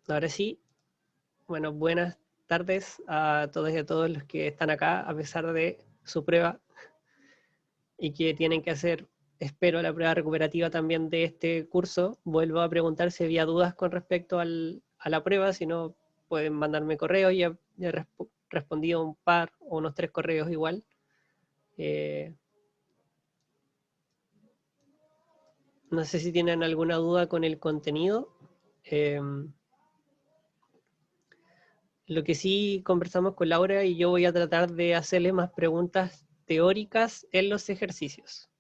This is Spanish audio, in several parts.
Ahora sí, bueno, buenas tardes a todos y a todos los que están acá a pesar de su prueba y que tienen que hacer, espero, la prueba recuperativa también de este curso. Vuelvo a preguntar si había dudas con respecto a la prueba, si no pueden mandarme correos, ya he respondido un par o unos 3 correos igual. No sé si tienen alguna duda con el contenido. Lo que sí conversamos con Laura y yo voy a tratar de hacerle más preguntas teóricas en los ejercicios.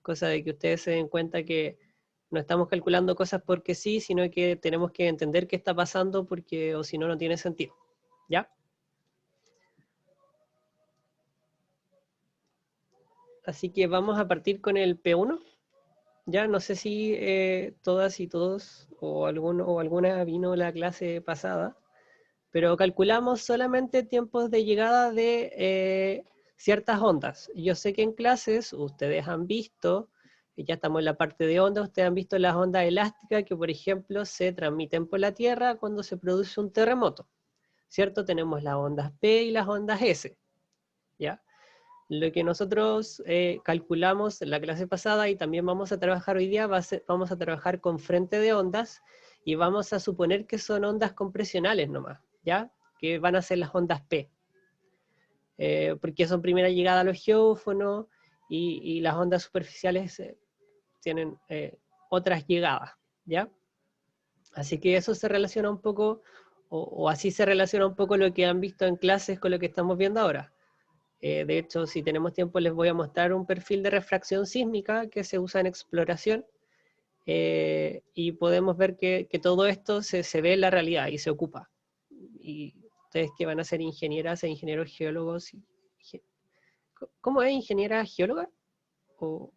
Cosa de que ustedes se den cuenta que no estamos calculando cosas porque sí, sino que tenemos que entender qué está pasando porque o si no, no tiene sentido. ¿Ya? Así que vamos a partir con el P1. Ya no sé si todas y todos o alguno o alguna vino la clase pasada, pero calculamos solamente tiempos de llegada de ciertas ondas. Yo sé que en clases ustedes han visto, ya estamos en la parte de ondas, ustedes han visto las ondas elásticas que, por ejemplo, se transmiten por la Tierra cuando se produce un terremoto, ¿cierto? Tenemos las ondas P y las ondas S, ¿ya? Lo que nosotros calculamos en la clase pasada y también vamos a trabajar hoy día, vamos a trabajar con frente de ondas y vamos a suponer que son ondas compresionales nomás, ¿ya? Que van a ser las ondas P, porque son primera llegada a los geófonos y las ondas superficiales tienen otras llegadas, ¿ya? Así que eso se relaciona un poco, o así se relaciona un poco lo que han visto en clases con lo que estamos viendo ahora. De hecho, si tenemos tiempo, les voy a mostrar un perfil de refracción sísmica que se usa en exploración y podemos ver que todo esto se ve en la realidad y se ocupa. Y ustedes que van a ser ingenieras e ingenieros geólogos, ¿cómo es ingeniera geóloga? O,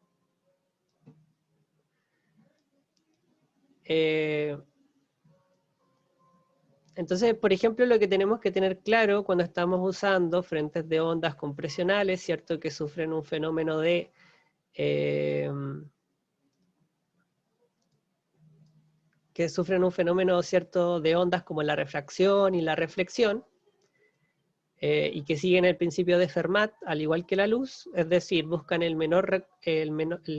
eh, entonces, por ejemplo, lo que tenemos que tener claro cuando estamos usando frentes de ondas compresionales, ¿cierto? Que sufren un fenómeno de cierto de ondas como la refracción y la reflexión, y que siguen el principio de Fermat, al igual que la luz, es decir, buscan el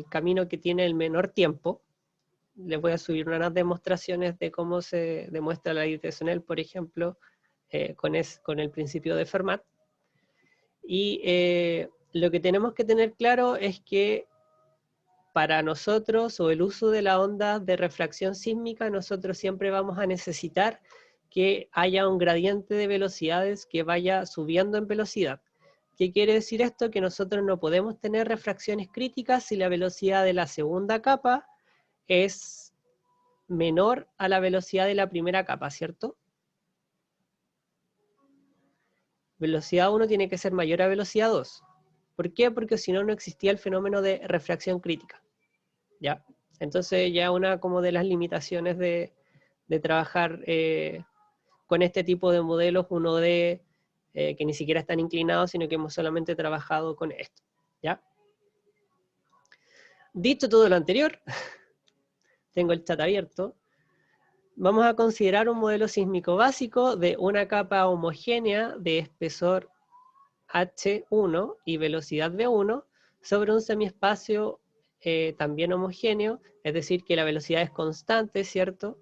camino que tiene el menor tiempo. Les voy a subir unas demostraciones de cómo se demuestra la ley de Snell, por ejemplo, con el principio de Fermat. Y lo que tenemos que tener claro es que para nosotros, o el uso de la onda de refracción sísmica, nosotros siempre vamos a necesitar que haya un gradiente de velocidades que vaya subiendo en velocidad. ¿Qué quiere decir esto? Que nosotros no podemos tener refracciones críticas si la velocidad de la segunda capa es menor a la velocidad de la primera capa, ¿cierto? Velocidad 1 tiene que ser mayor a velocidad 2. ¿Por qué? Porque si no, no existía el fenómeno de refracción crítica. ¿Ya? Entonces ya una como de las limitaciones de trabajar con este tipo de modelos 1D que ni siquiera están inclinados, sino que hemos solamente trabajado con esto. ¿Ya? Dicho todo lo anterior, tengo el chat abierto, vamos a considerar un modelo sísmico básico de una capa homogénea de espesor H1 y velocidad V1 sobre un semiespacio también homogéneo, es decir, que la velocidad es constante, ¿cierto?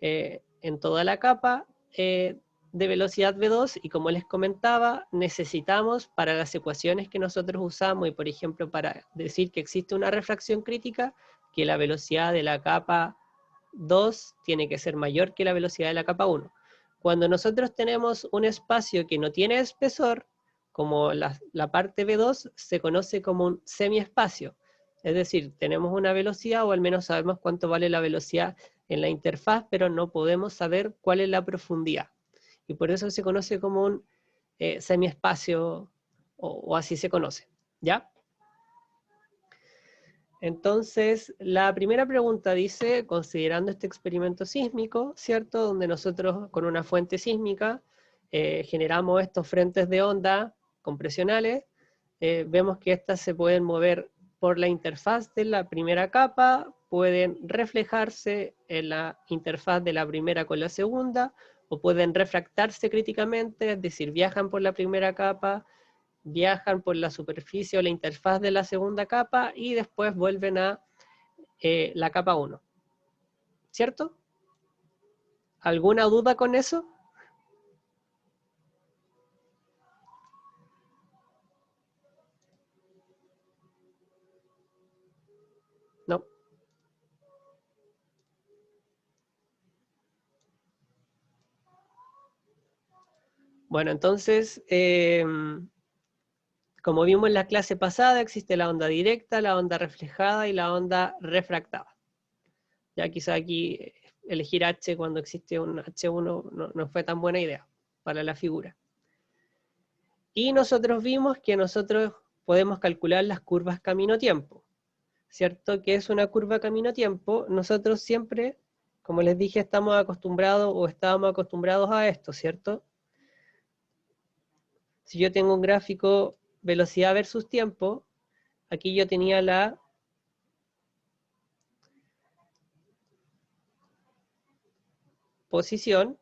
En toda la capa de velocidad V2 y como les comentaba, necesitamos para las ecuaciones que nosotros usamos y por ejemplo para decir que existe una refracción crítica, que la velocidad de la capa 2 tiene que ser mayor que la velocidad de la capa 1. Cuando nosotros tenemos un espacio que no tiene espesor, como la parte V2, se conoce como un semiespacio. Es decir, tenemos una velocidad o al menos sabemos cuánto vale la velocidad en la interfaz, pero no podemos saber cuál es la profundidad. Y por eso se conoce como un semiespacio o así se conoce. ¿Ya? Entonces, la primera pregunta dice, considerando este experimento sísmico, ¿cierto? Donde nosotros con una fuente sísmica generamos estos frentes de onda compresionales, vemos que estas se pueden mover por la interfaz de la primera capa, pueden reflejarse en la interfaz de la primera con la segunda, o pueden refractarse críticamente, es decir, viajan por la primera capa, viajan por la superficie o la interfaz de la segunda capa y después vuelven a la capa 1. ¿Cierto? ¿Alguna duda con eso? No. Bueno, entonces, como vimos en la clase pasada, existe la onda directa, la onda reflejada y la onda refractada. Ya quizá aquí elegir H cuando existe un H1 no fue tan buena idea para la figura. Y nosotros vimos que nosotros podemos calcular las curvas camino-tiempo, ¿cierto? ¿Qué es una curva camino-tiempo? Nosotros siempre, como les dije, estábamos acostumbrados a esto, ¿cierto? Si yo tengo un gráfico velocidad versus tiempo, aquí yo tenía la posición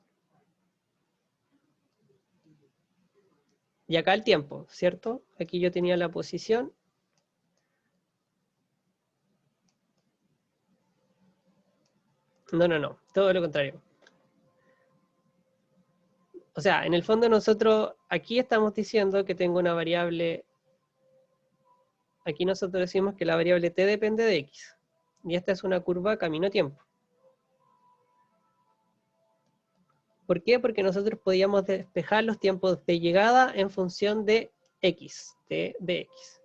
y acá el tiempo, ¿cierto? Aquí yo tenía la posición no, todo lo contrario. O sea, en el fondo nosotros aquí estamos diciendo que tengo una variable, aquí nosotros decimos que la variable t depende de x, y esta es una curva camino-tiempo. ¿Por qué? Porque nosotros podíamos despejar los tiempos de llegada en función de x, t de x.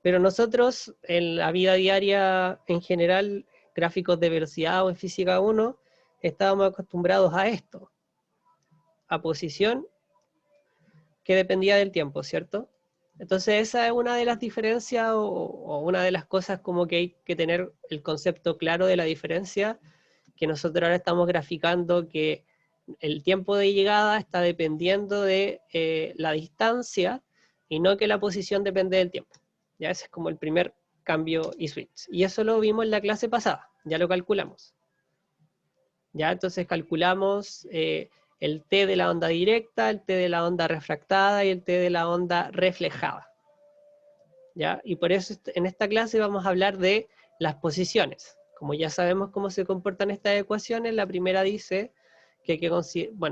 Pero nosotros, en la vida diaria en general, gráficos de velocidad o en física 1, estábamos acostumbrados a esto, a posición que dependía del tiempo, ¿cierto? Entonces esa es una de las diferencias o una de las cosas como que hay que tener el concepto claro de la diferencia, que nosotros ahora estamos graficando que el tiempo de llegada está dependiendo de la distancia y no que la posición depende del tiempo. Ya ese es como el primer cambio y switch. Y eso lo vimos en la clase pasada, ya lo calculamos. Ya entonces calculamos el t de la onda directa, el t de la onda refractada y el t de la onda reflejada. ¿Ya? Y por eso en esta clase vamos a hablar de las posiciones. Como ya sabemos cómo se comportan estas ecuaciones, la primera dice que hay que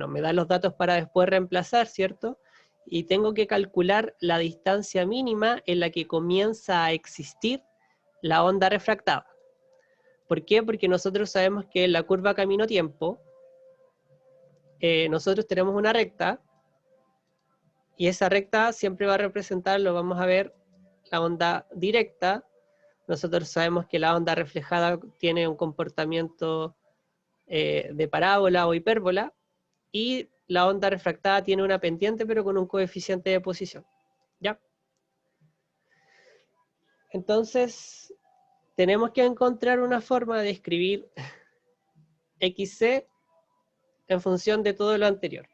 me da los datos para después reemplazar, ¿cierto? Y tengo que calcular la distancia mínima en la que comienza a existir la onda refractada. ¿Por qué? Porque nosotros sabemos que en la curva camino-tiempo, nosotros tenemos una recta, y esa recta siempre va a representar, lo vamos a ver, la onda directa. Nosotros sabemos que la onda reflejada tiene un comportamiento de parábola o hipérbola, y la onda refractada tiene una pendiente pero con un coeficiente de posición. ¿Ya? Entonces, tenemos que encontrar una forma de escribir xc en función de todo lo anterior.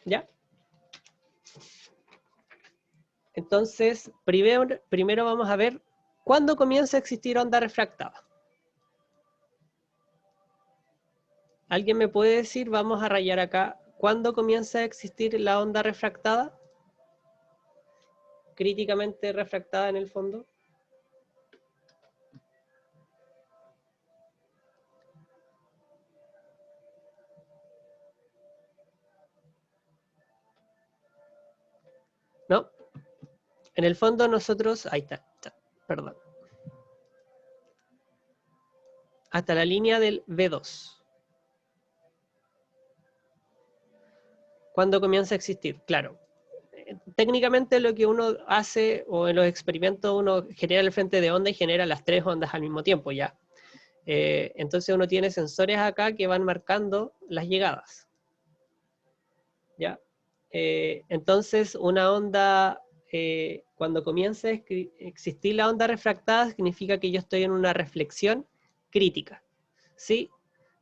¿Ya? Entonces, primero vamos a ver cuándo comienza a existir onda refractada. ¿Alguien me puede decir, vamos a rayar acá, cuándo comienza a existir la onda refractada? Críticamente refractada en el fondo. ¿No? En el fondo nosotros, ahí está, perdón. Hasta la línea del V2. ¿Cuándo comienza a existir? Claro. Técnicamente lo que uno hace, o en los experimentos uno genera el frente de onda y genera las tres ondas al mismo tiempo ya. Entonces uno tiene sensores acá que van marcando las llegadas. ¿Ya? Entonces una onda, cuando comienza a existir la onda refractada, significa que yo estoy en una reflexión crítica. ¿Sí?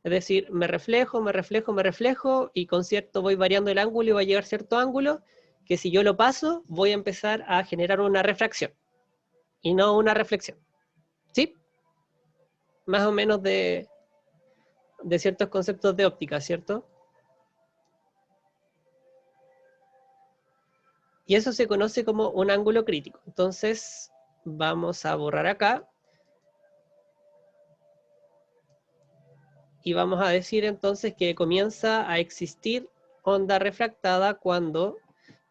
Es decir, me reflejo, y con cierto voy variando el ángulo y va a llegar cierto ángulo, que si yo lo paso, voy a empezar a generar una refracción. y no una reflexión. ¿Sí? Más o menos de ciertos conceptos de óptica, ¿cierto? Y eso se conoce como un ángulo crítico. Entonces, vamos a borrar acá. Y vamos a decir entonces que comienza a existir onda refractada cuando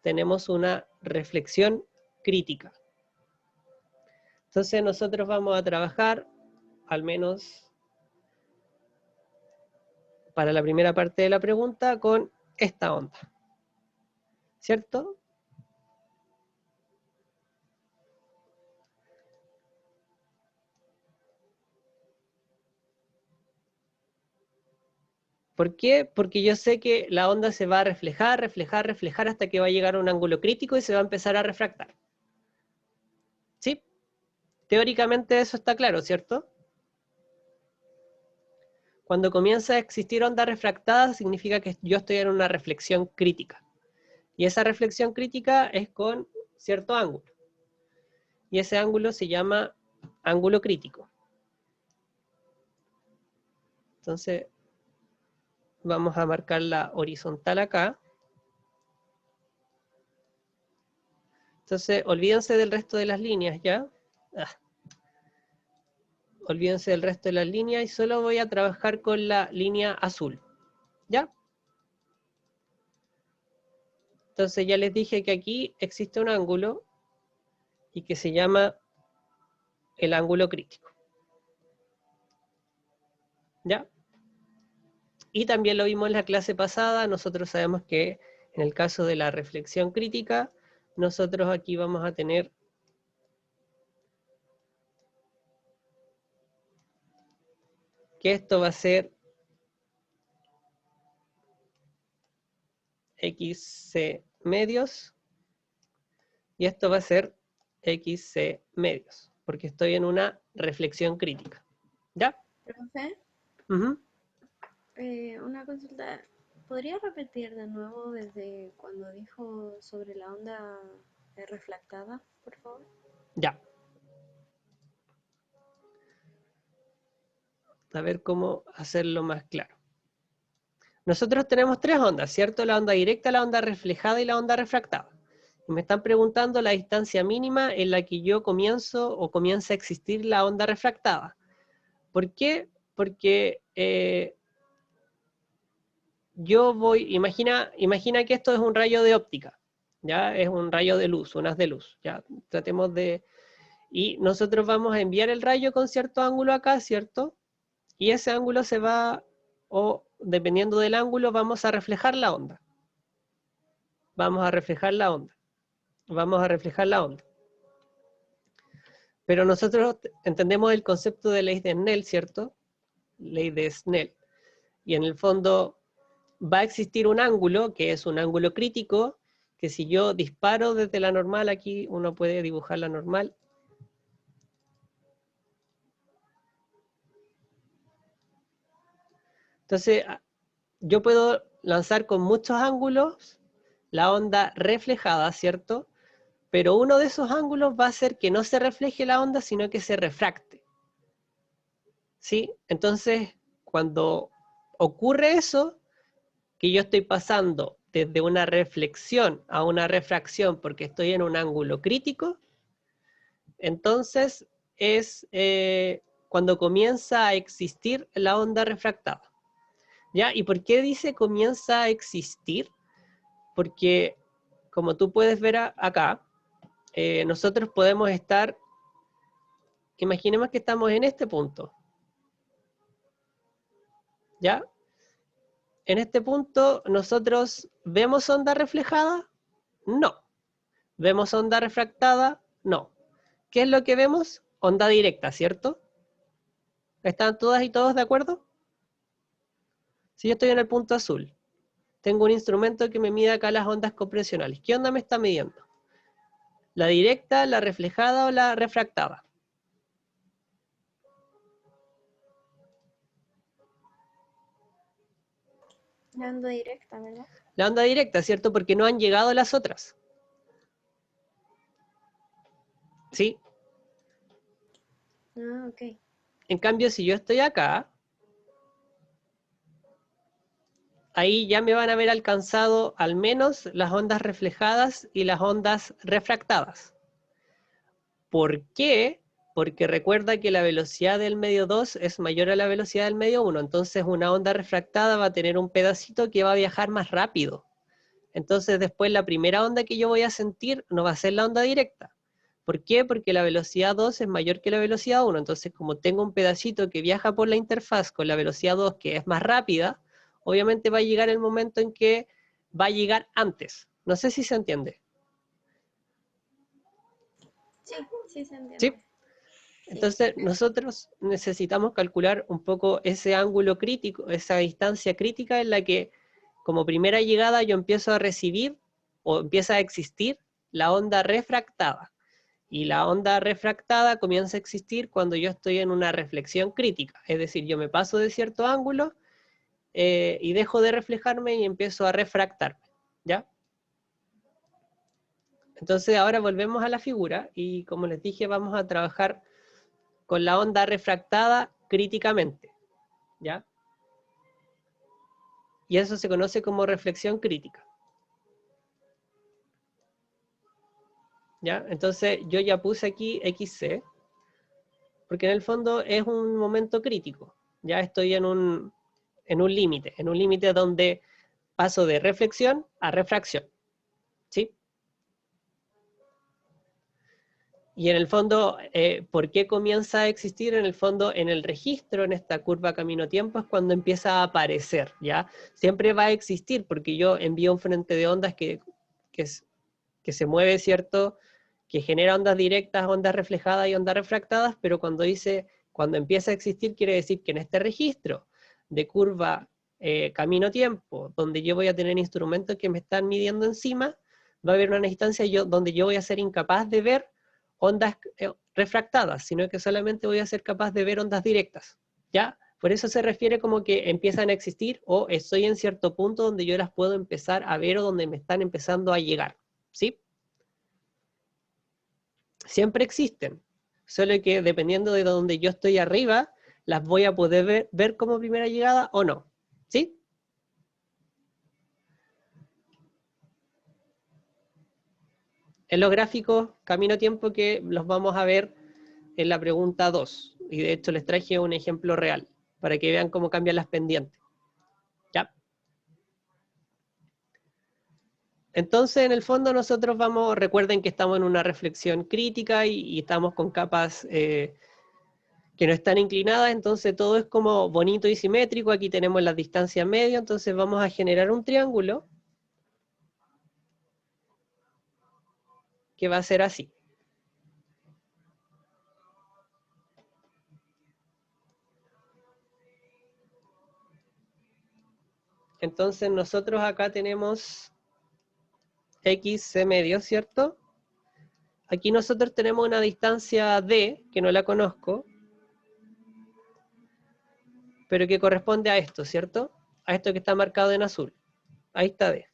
tenemos una reflexión crítica. Entonces nosotros vamos a trabajar, al menos para la primera parte de la pregunta, con esta onda. ¿Cierto? ¿Por qué? Porque yo sé que la onda se va a reflejar, reflejar, reflejar hasta que va a llegar a un ángulo crítico y se va a empezar a refractar. ¿Sí? Teóricamente eso está claro, ¿cierto? Cuando comienza a existir onda refractada significa que yo estoy en una reflexión crítica. Y esa reflexión crítica es con cierto ángulo. Y ese ángulo se llama ángulo crítico. Entonces, vamos a marcar la horizontal acá. Entonces, olvídense del resto de las líneas, ¿ya? Olvídense del resto de las líneas y solo voy a trabajar con la línea azul, ¿ya? Entonces ya les dije que aquí existe un ángulo y que se llama el ángulo crítico, ¿ya? Y también lo vimos en la clase pasada, nosotros sabemos que en el caso de la reflexión crítica, nosotros aquí vamos a tener que esto va a ser XC medios y esto va a ser XC medios, porque estoy en una reflexión crítica, ¿ya? Profe, Uh-huh. una consulta. ¿Podría repetir de nuevo desde cuando dijo sobre la onda refractada, por favor? Ya. A ver cómo hacerlo más claro. Nosotros tenemos tres ondas, ¿cierto? La onda directa, la onda reflejada y la onda refractada. Y me están preguntando la distancia mínima en la que yo comienzo o comienza a existir la onda refractada. ¿Por qué? Porque yo voy, imagina que esto es un rayo de óptica, ¿ya? Es un rayo de luz, un haz de luz, ¿ya? Tratemos de... Y nosotros vamos a enviar el rayo con cierto ángulo acá, ¿cierto? Y ese ángulo se va, o dependiendo del ángulo, vamos a reflejar la onda. Vamos a reflejar la onda. Vamos a reflejar la onda. Pero nosotros entendemos el concepto de ley de Snell, ¿cierto? Ley de Snell. Y en el fondo va a existir un ángulo, que es un ángulo crítico, que si yo disparo desde la normal, aquí uno puede dibujar la normal. Entonces, yo puedo lanzar con muchos ángulos la onda reflejada, ¿cierto? Pero uno de esos ángulos va a hacer que no se refleje la onda, sino que se refracte. ¿Sí? Entonces, cuando ocurre eso, que yo estoy pasando desde una reflexión a una refracción porque estoy en un ángulo crítico, entonces es cuando comienza a existir la onda refractada. ¿Ya? ¿Y por qué dice comienza a existir? Porque, como tú puedes ver acá, nosotros podemos estar, imaginemos que estamos en este punto, ¿ya? En este punto, ¿nosotros vemos onda reflejada? No. ¿Vemos onda refractada? No. ¿Qué es lo que vemos? Onda directa, ¿cierto? ¿Están todas y todos de acuerdo? Si yo estoy en el punto azul, tengo un instrumento que me mide acá las ondas compresionales. ¿Qué onda me está midiendo? ¿La directa, la reflejada o la refractada? La onda directa, ¿verdad? La onda directa, ¿cierto? Porque no han llegado las otras. ¿Sí? Ah, ok. En cambio, si yo estoy acá, ahí ya me van a haber alcanzado al menos las ondas reflejadas y las ondas refractadas. ¿Por qué? Porque recuerda que la velocidad del medio 2 es mayor a la velocidad del medio 1, entonces una onda refractada va a tener un pedacito que va a viajar más rápido. Entonces después la primera onda que yo voy a sentir no va a ser la onda directa. ¿Por qué? Porque la velocidad 2 es mayor que la velocidad 1, entonces como tengo un pedacito que viaja por la interfaz con la velocidad 2 que es más rápida, obviamente va a llegar el momento en que va a llegar antes. No sé si se entiende. Sí, sí se ¿Sí? entiende. Sí. Entonces nosotros necesitamos calcular un poco ese ángulo crítico, esa distancia crítica en la que como primera llegada yo empiezo a recibir o empieza a existir la onda refractada. Y la onda refractada comienza a existir cuando yo estoy en una reflexión crítica, es decir, yo me paso de cierto ángulo y dejo de reflejarme y empiezo a refractarme, ¿ya? Entonces ahora volvemos a la figura y como les dije vamos a trabajar con la onda refractada críticamente, ¿ya? Y eso se conoce como reflexión crítica, ¿ya? Entonces yo ya puse aquí XC, porque en el fondo es un momento crítico, ya estoy en un límite donde paso de reflexión a refracción, ¿sí? Y en el fondo, ¿por qué comienza a existir? En el fondo, en el registro, en esta curva camino-tiempo, es cuando empieza a aparecer, ¿ya? Siempre va a existir, porque yo envío un frente de ondas que, que se mueve, ¿cierto? Que genera ondas directas, ondas reflejadas y ondas refractadas, pero cuando empieza a existir, quiere decir que en este registro de curva camino-tiempo, donde yo voy a tener instrumentos que me están midiendo encima, va a haber una instancia donde yo voy a ser incapaz de ver ondas refractadas, sino que solamente voy a ser capaz de ver ondas directas, ¿ya? Por eso se refiere como que empiezan a existir o estoy en cierto punto donde yo las puedo empezar a ver o donde me están empezando a llegar, ¿sí? Siempre existen, solo que dependiendo de donde yo estoy arriba, las voy a poder ver como primera llegada o no, ¿sí? En los gráficos camino-tiempo que los vamos a ver en la pregunta 2, y de hecho les traje un ejemplo real, para que vean cómo cambian las pendientes, ¿ya? Entonces, en el fondo nosotros recuerden que estamos en una reflexión crítica y estamos con capas que no están inclinadas, entonces todo es como bonito y simétrico, aquí tenemos las distancias medio, entonces vamos a generar un triángulo que va a ser así. Entonces nosotros acá tenemos X, C medio, ¿cierto? Aquí nosotros tenemos una distancia D, que no la conozco, pero que corresponde a esto, ¿cierto? A esto que está marcado en azul. Ahí está D.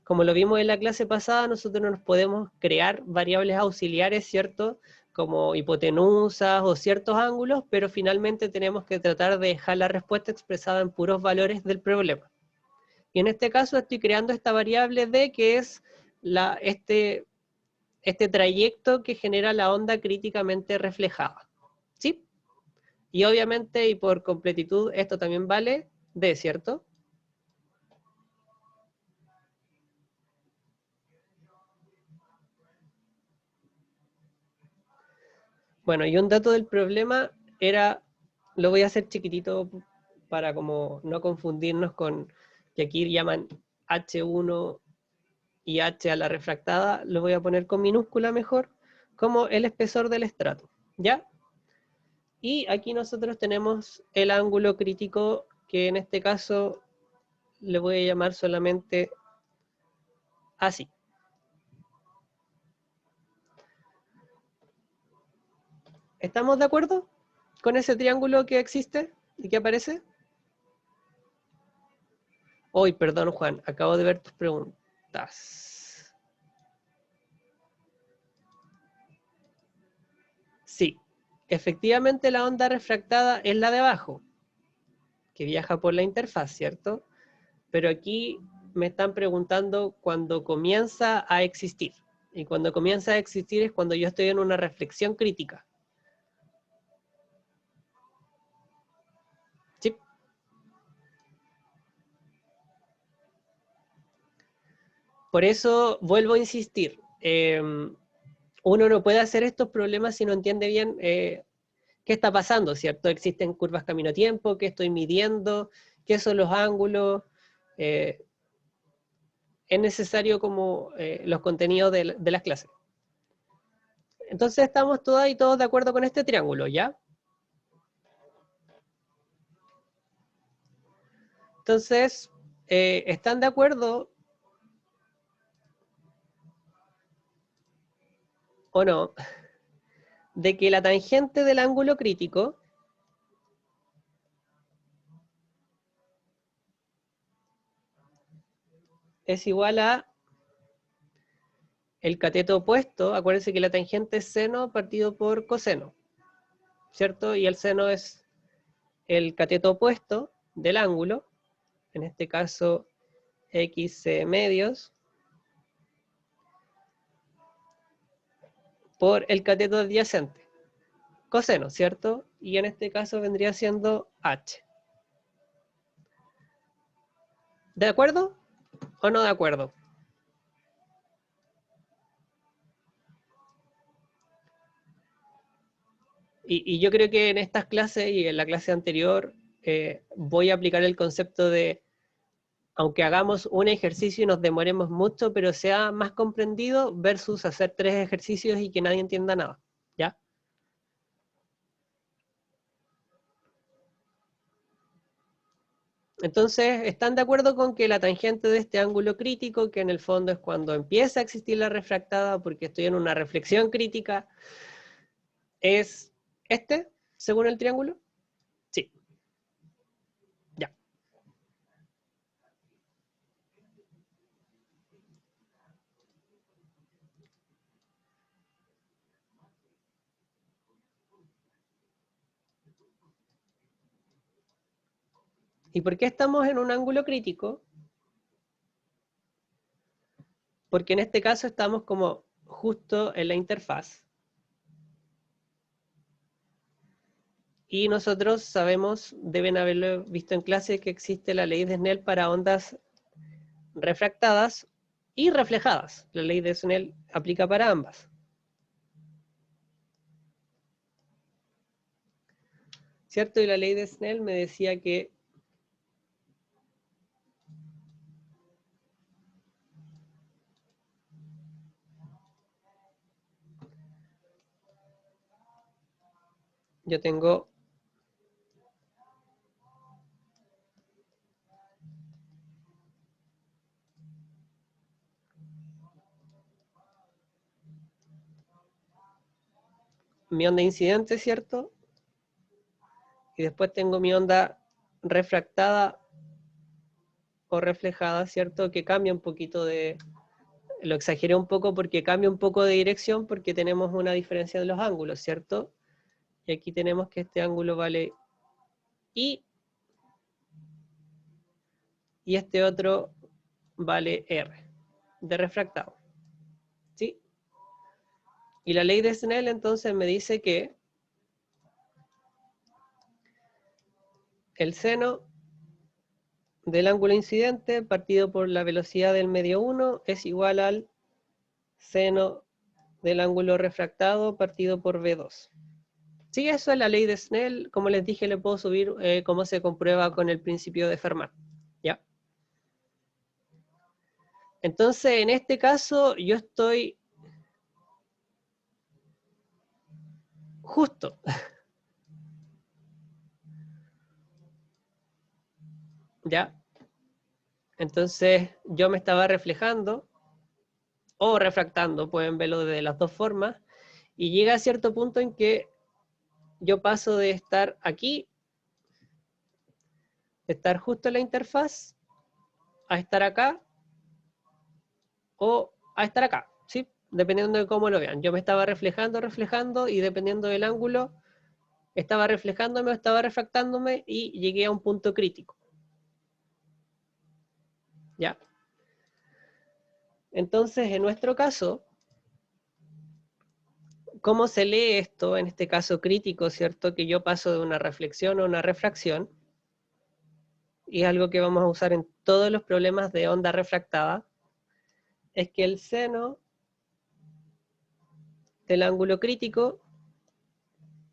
Como lo vimos en la clase pasada, nosotros nos podemos crear variables auxiliares, ¿cierto? Como hipotenusas o ciertos ángulos, pero finalmente tenemos que tratar de dejar la respuesta expresada en puros valores del problema. Y en este caso estoy creando esta variable D, que es este trayecto que genera la onda críticamente reflejada, ¿sí? Y obviamente, y por completitud, esto también vale D, ¿cierto? Bueno, y un dato del problema era, lo voy a hacer chiquitito para como no confundirnos con que aquí llaman H1 y H a la refractada, lo voy a poner con minúscula mejor, como el espesor del estrato, ¿ya? Y aquí nosotros tenemos el ángulo crítico, que en este caso le voy a llamar solamente así. ¿Estamos de acuerdo con ese triángulo que existe y que aparece? Hoy, perdón, Juan, acabo de ver tus preguntas. Sí, efectivamente la onda refractada es la de abajo, que viaja por la interfaz, ¿cierto? Pero aquí me están preguntando cuando comienza a existir. Y cuando comienza a existir es cuando yo estoy en una reflexión crítica. ¿Sí? Por eso vuelvo a insistir. Uno no puede hacer estos problemas si no entiende bien qué está pasando, ¿cierto? Existen curvas camino-tiempo, qué estoy midiendo, qué son los ángulos. Es necesario como los contenidos de las clases. Entonces estamos todas y todos de acuerdo con este triángulo, ¿ya? Entonces, ¿están de acuerdo o no de que la tangente del ángulo crítico es igual a el cateto opuesto? Acuérdense que la tangente es seno partido por coseno, ¿cierto? Y el seno es el cateto opuesto del ángulo, en este caso x medios, por el cateto adyacente, coseno, ¿cierto? Y en este caso vendría siendo h. ¿De acuerdo o no de acuerdo? Y yo creo que en estas clases y en la clase anterior voy a aplicar el concepto de, aunque hagamos un ejercicio y nos demoremos mucho, pero sea más comprendido versus hacer 3 ejercicios y que nadie entienda nada, ¿ya? Entonces, ¿están de acuerdo con que la tangente de este ángulo crítico, que en el fondo es cuando empieza a existir la refractada, porque estoy en una reflexión crítica, es este, según el triángulo? Sí, ya. ¿Y por qué estamos en un ángulo crítico? Porque en este caso estamos como justo en la interfaz. Y nosotros sabemos, deben haberlo visto en clase, que existe la ley de Snell para ondas refractadas y reflejadas. La ley de Snell aplica para ambas. ¿Cierto? Y la ley de Snell me decía que yo tengo mi onda incidente, ¿cierto? Y después tengo mi onda refractada o reflejada, ¿cierto? Que cambia un poquito de... Lo exageré un poco porque cambia un poco de dirección porque tenemos una diferencia de los ángulos, ¿cierto? Y aquí tenemos que este ángulo vale I y este otro vale R de refractado, ¿sí? Y la ley de Snell entonces me dice que el seno del ángulo incidente partido por la velocidad del medio 1 es igual al seno del ángulo refractado partido por V2. Sí, eso es la ley de Snell. Como les dije, le puedo subir cómo se comprueba con el principio de Fermat. ¿Ya? Entonces, en este caso, yo estoy justo. ¿Ya? Entonces, yo me estaba reflejando o refractando, pueden verlo de las dos formas, y llega a cierto punto en que yo paso de estar aquí, de estar justo en la interfaz, a estar acá, o a estar acá, ¿sí? Dependiendo de cómo lo vean. Yo me estaba reflejando, y dependiendo del ángulo, estaba reflejándome o estaba refractándome y llegué a un punto crítico. ¿Ya? Entonces, en nuestro caso, ¿cómo se lee esto? En este caso crítico, ¿cierto? Que yo paso de una reflexión a una refracción. Y es algo que vamos a usar en todos los problemas de onda refractada. Es que el seno del ángulo crítico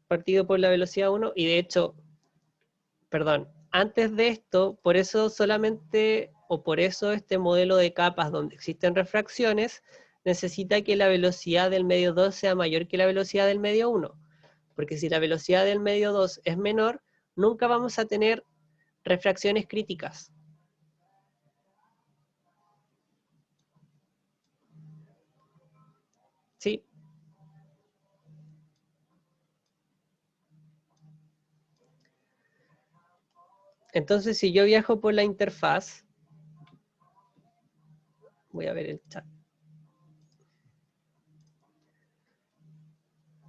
partido por la velocidad 1, y de hecho, perdón, antes de esto, por eso solamente, o por eso este modelo de capas donde existen refracciones, necesita que la velocidad del medio 2 sea mayor que la velocidad del medio 1, porque si la velocidad del medio 2 es menor, nunca vamos a tener refracciones críticas. ¿Sí? Entonces, si yo viajo por la interfaz, voy a ver el chat.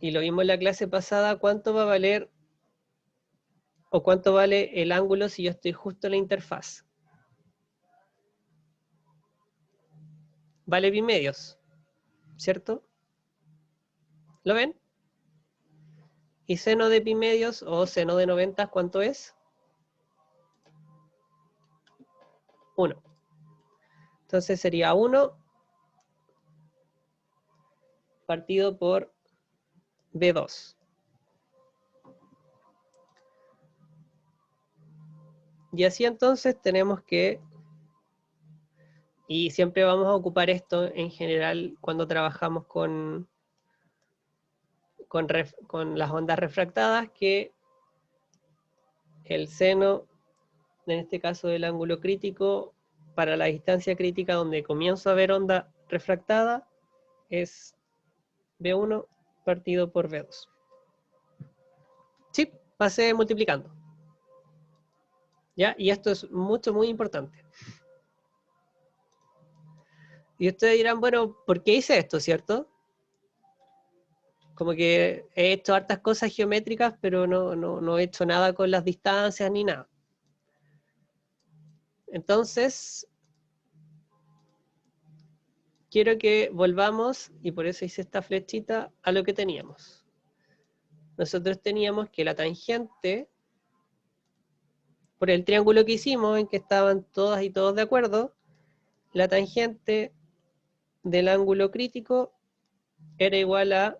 Y lo vimos en la clase pasada, ¿cuánto va a valer o cuánto vale el ángulo si yo estoy justo en la interfaz? Vale pi medios, ¿cierto? ¿Lo ven? Y seno de pi medios o seno de 90, ¿cuánto es? 1. Entonces sería 1 partido por B2. Y así entonces tenemos que, y siempre vamos a ocupar esto en general cuando trabajamos con las ondas refractadas, que el seno, en este caso del ángulo crítico, para la distancia crítica donde comienzo a ver onda refractada, es B1 partido por B2. Sí, pasé multiplicando. ¿Ya? Y esto es muy importante. Y ustedes dirán, bueno, ¿por qué hice esto, cierto? Como que he hecho hartas cosas geométricas, pero no he hecho nada con las distancias ni nada. Entonces, quiero que volvamos, y por eso hice esta flechita, a lo que teníamos. Nosotros teníamos que la tangente, por el triángulo que hicimos, en que estaban todas y todos de acuerdo, la tangente del ángulo crítico era igual a,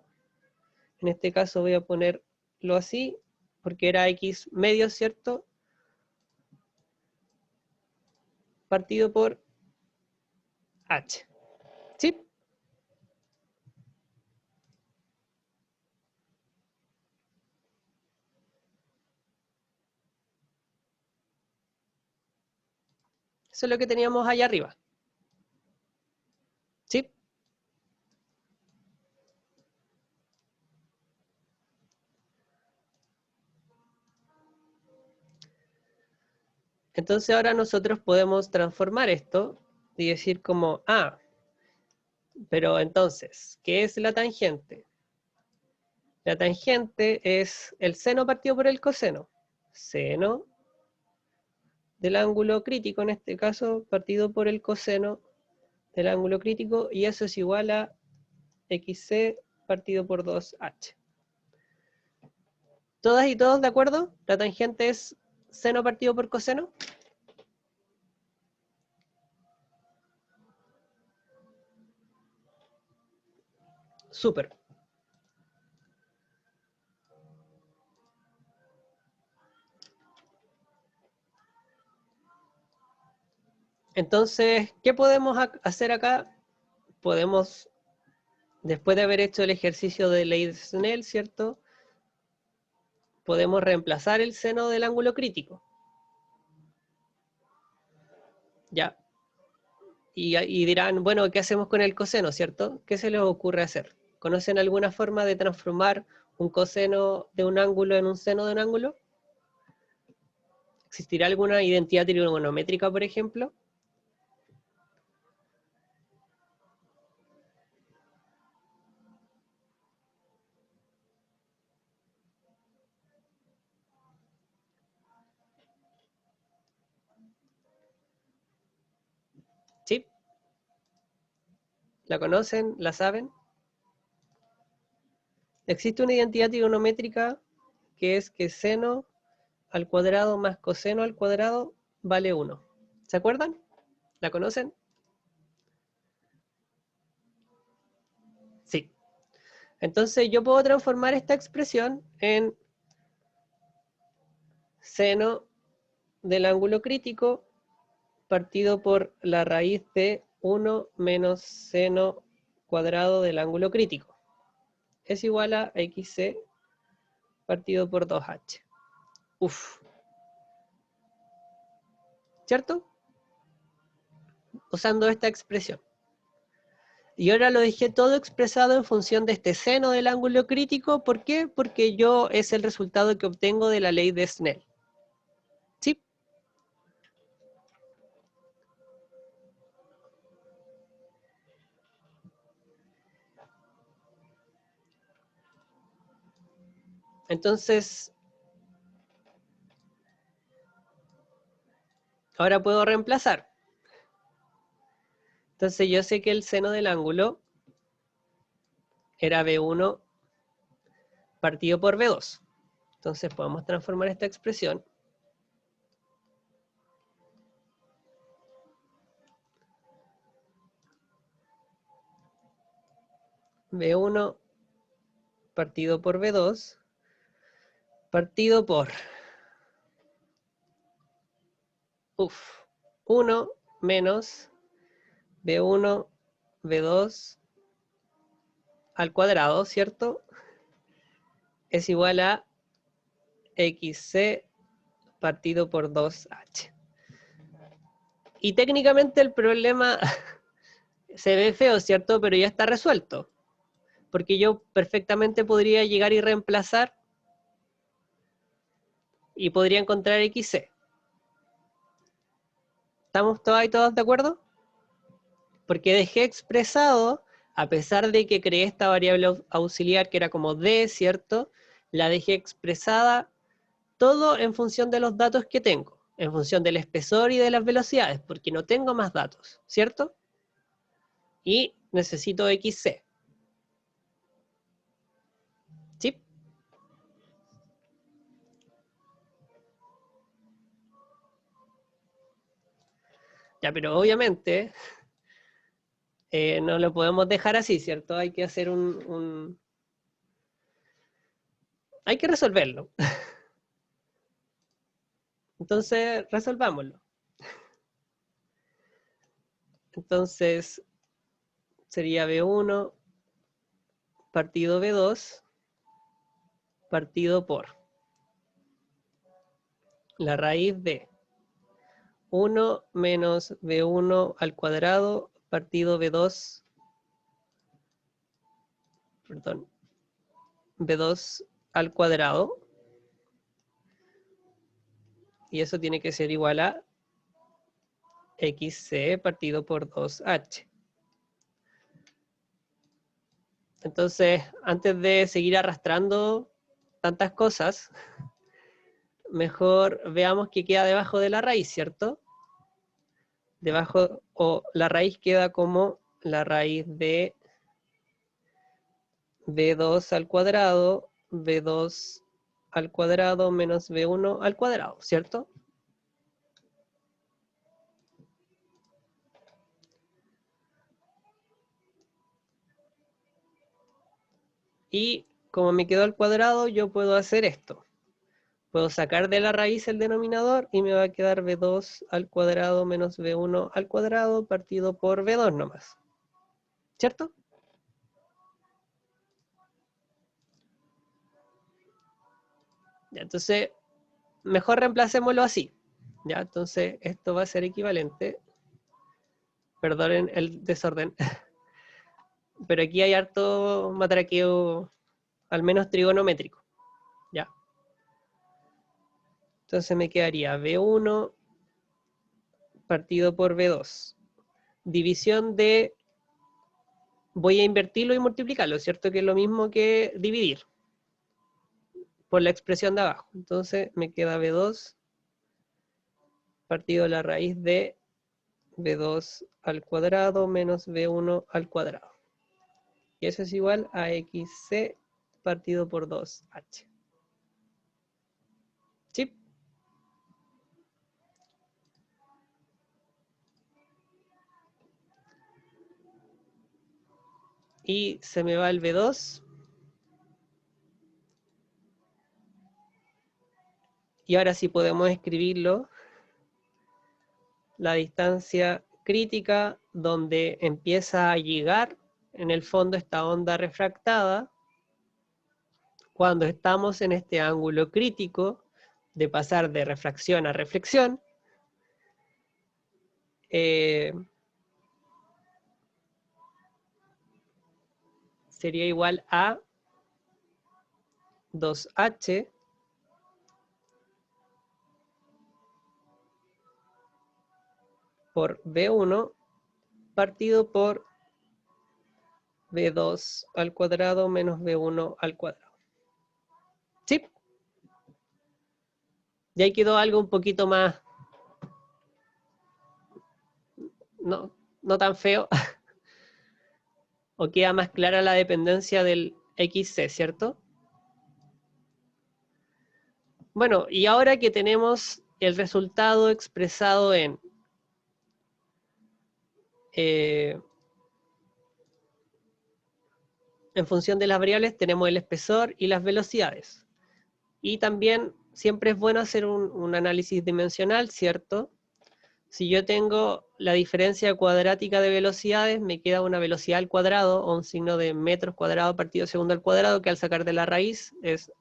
en este caso voy a ponerlo así, porque era x medio, ¿cierto? Partido por h. ¿Sí? Eso es lo que teníamos allá arriba. ¿Sí? Entonces ahora nosotros podemos transformar esto y decir como, pero entonces, ¿qué es la tangente? La tangente es el seno partido por el coseno. Seno del ángulo crítico, en este caso, partido por el coseno del ángulo crítico, y eso es igual a xc partido por 2h. ¿Todas y todos de acuerdo? ¿La tangente es seno partido por coseno? Súper. Entonces, ¿qué podemos hacer acá? Podemos, después de haber hecho el ejercicio de ley de Snell, ¿cierto? Podemos reemplazar el seno del ángulo crítico. ¿Ya? Y dirán, bueno, ¿qué hacemos con el coseno, cierto? ¿Qué se les ocurre hacer? ¿Conocen alguna forma de transformar un coseno de un ángulo en un seno de un ángulo? ¿Existirá alguna identidad trigonométrica, por ejemplo? ¿La conocen? ¿La saben? Existe una identidad trigonométrica que es que seno al cuadrado más coseno al cuadrado vale 1. ¿Se acuerdan? ¿La conocen? Sí. Entonces yo puedo transformar esta expresión en seno del ángulo crítico partido por la raíz de 1 menos seno cuadrado del ángulo crítico. Es igual a xc partido por 2h. Uf. ¿Cierto? Usando esta expresión. Y ahora lo dejé todo expresado en función de este seno del ángulo crítico. ¿Por qué? Porque yo es el resultado que obtengo de la ley de Snell. ¿Sí? Entonces, ahora puedo reemplazar. Entonces yo sé que el seno del ángulo era B1 partido por B2. Entonces podemos transformar esta expresión B1 partido por B2 partido por 1 menos B1 B2 al cuadrado, ¿cierto? Es igual a xc partido por 2h. Y técnicamente el problema se ve feo, ¿cierto? Pero ya está resuelto. Porque yo perfectamente podría llegar y reemplazar y podría encontrar xc. ¿Estamos todas y todos de acuerdo? Porque dejé expresado, a pesar de que creé esta variable auxiliar que era como d, ¿cierto? La dejé expresada todo en función de los datos que tengo, en función del espesor y de las velocidades, porque no tengo más datos, ¿cierto? Y necesito xc. ¿Sí? Ya, pero obviamente no lo podemos dejar así, ¿cierto? Hay que hacer hay que resolverlo. Entonces, resolvámoslo. Entonces, sería B1 partido B2 partido por la raíz de 1 menos B1 al cuadrado partido B2, perdón, B2 al cuadrado, y eso tiene que ser igual a xc partido por 2h. Entonces, antes de seguir arrastrando tantas cosas, mejor veamos qué queda debajo de la raíz, ¿cierto? Debajo, o la raíz queda como la raíz de b2 al cuadrado, b2 al cuadrado menos b1 al cuadrado, ¿cierto? Y como me quedó al cuadrado, yo puedo hacer esto. Puedo sacar de la raíz el denominador y me va a quedar b2 al cuadrado menos b1 al cuadrado partido por b2 nomás. ¿Cierto? Ya, entonces, mejor reemplacémoslo así. Ya, entonces esto va a ser equivalente. Perdonen el desorden. Pero aquí hay harto matraqueo, al menos trigonométrico. Ya. Entonces me quedaría B1 partido por B2. División de... Voy a invertirlo y multiplicarlo, ¿cierto? Que es lo mismo que dividir por la expresión de abajo. Entonces me queda B2 partido la raíz de V2 al cuadrado menos V1 al cuadrado. Y eso es igual a XC partido por 2H. ¿Sí? Y se me va el V2. Y ahora sí podemos escribirlo. La distancia crítica donde empieza a llegar en el fondo esta onda refractada cuando estamos en este ángulo crítico de pasar de refracción a reflexión, sería igual a 2H por V1 partido por V2 al cuadrado menos V1 al cuadrado. ¿Sí? Y ahí quedó algo un poquito más, no tan feo, o queda más clara la dependencia del XC, ¿cierto? Bueno, y ahora que tenemos el resultado expresado en función de las variables, tenemos el espesor y las velocidades. Y también siempre es bueno hacer un análisis dimensional, ¿cierto? Si yo tengo la diferencia cuadrática de velocidades, me queda una velocidad al cuadrado o un signo de metros cuadrados partido segundo al cuadrado, que al sacar de la raíz es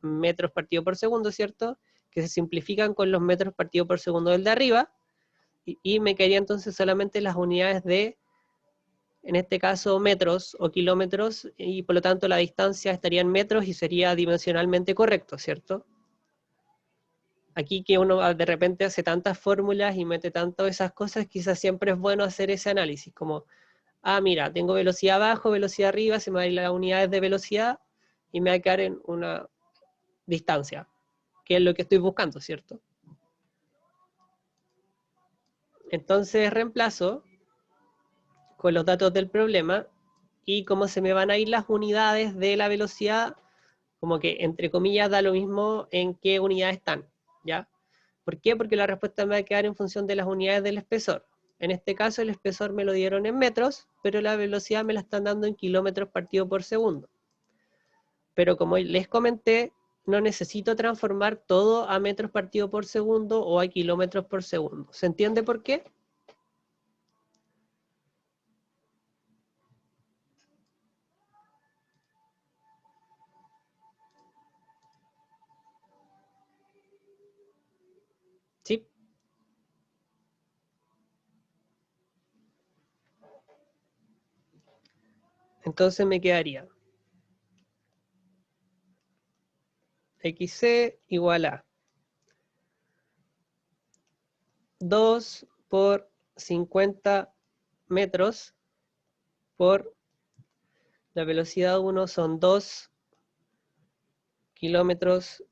metros partido por segundo, ¿cierto? Que se simplifican con los metros partido por segundo del de arriba, y me quedaría entonces solamente las unidades de, en este caso, metros o kilómetros, y por lo tanto la distancia estaría en metros y sería dimensionalmente correcto, ¿cierto? Aquí que uno de repente hace tantas fórmulas y mete tanto esas cosas, quizás siempre es bueno hacer ese análisis, como, mira, tengo velocidad abajo, velocidad arriba, se me van a ir las unidades de velocidad y me va a quedar en una distancia, que es lo que estoy buscando, ¿cierto? Entonces reemplazo con los datos del problema y como se me van a ir las unidades de la velocidad, como que entre comillas da lo mismo en qué unidades están, ¿ya? ¿Por qué? Porque la respuesta me va a quedar en función de las unidades del espesor. En este caso el espesor me lo dieron en metros, pero la velocidad me la están dando en kilómetros partido por segundo. Pero como les comenté, no necesito transformar todo a metros partido por segundo o a kilómetros por segundo. ¿Se entiende por qué? Sí. Entonces me quedaría XC igual a 2 por 50 metros por la velocidad 1 son 2 kilómetros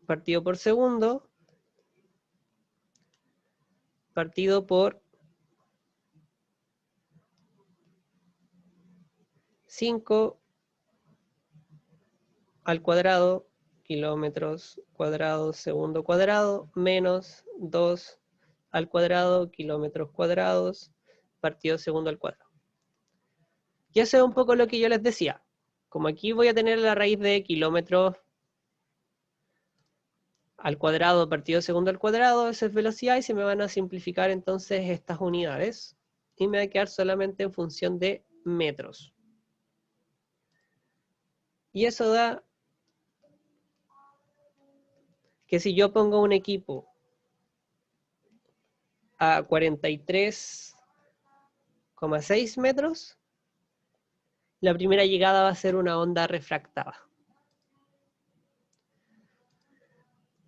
partido por segundo partido por 5 al cuadrado, kilómetros cuadrados segundo cuadrado, menos 2 al cuadrado, kilómetros cuadrados, partido segundo al cuadrado. Y eso es un poco lo que yo les decía. Como aquí voy a tener la raíz de kilómetros al cuadrado partido segundo al cuadrado, eso es velocidad, y se me van a simplificar entonces estas unidades, y me va a quedar solamente en función de metros. Y eso da que si yo pongo un equipo a 43,6 metros, la primera llegada va a ser una onda refractada.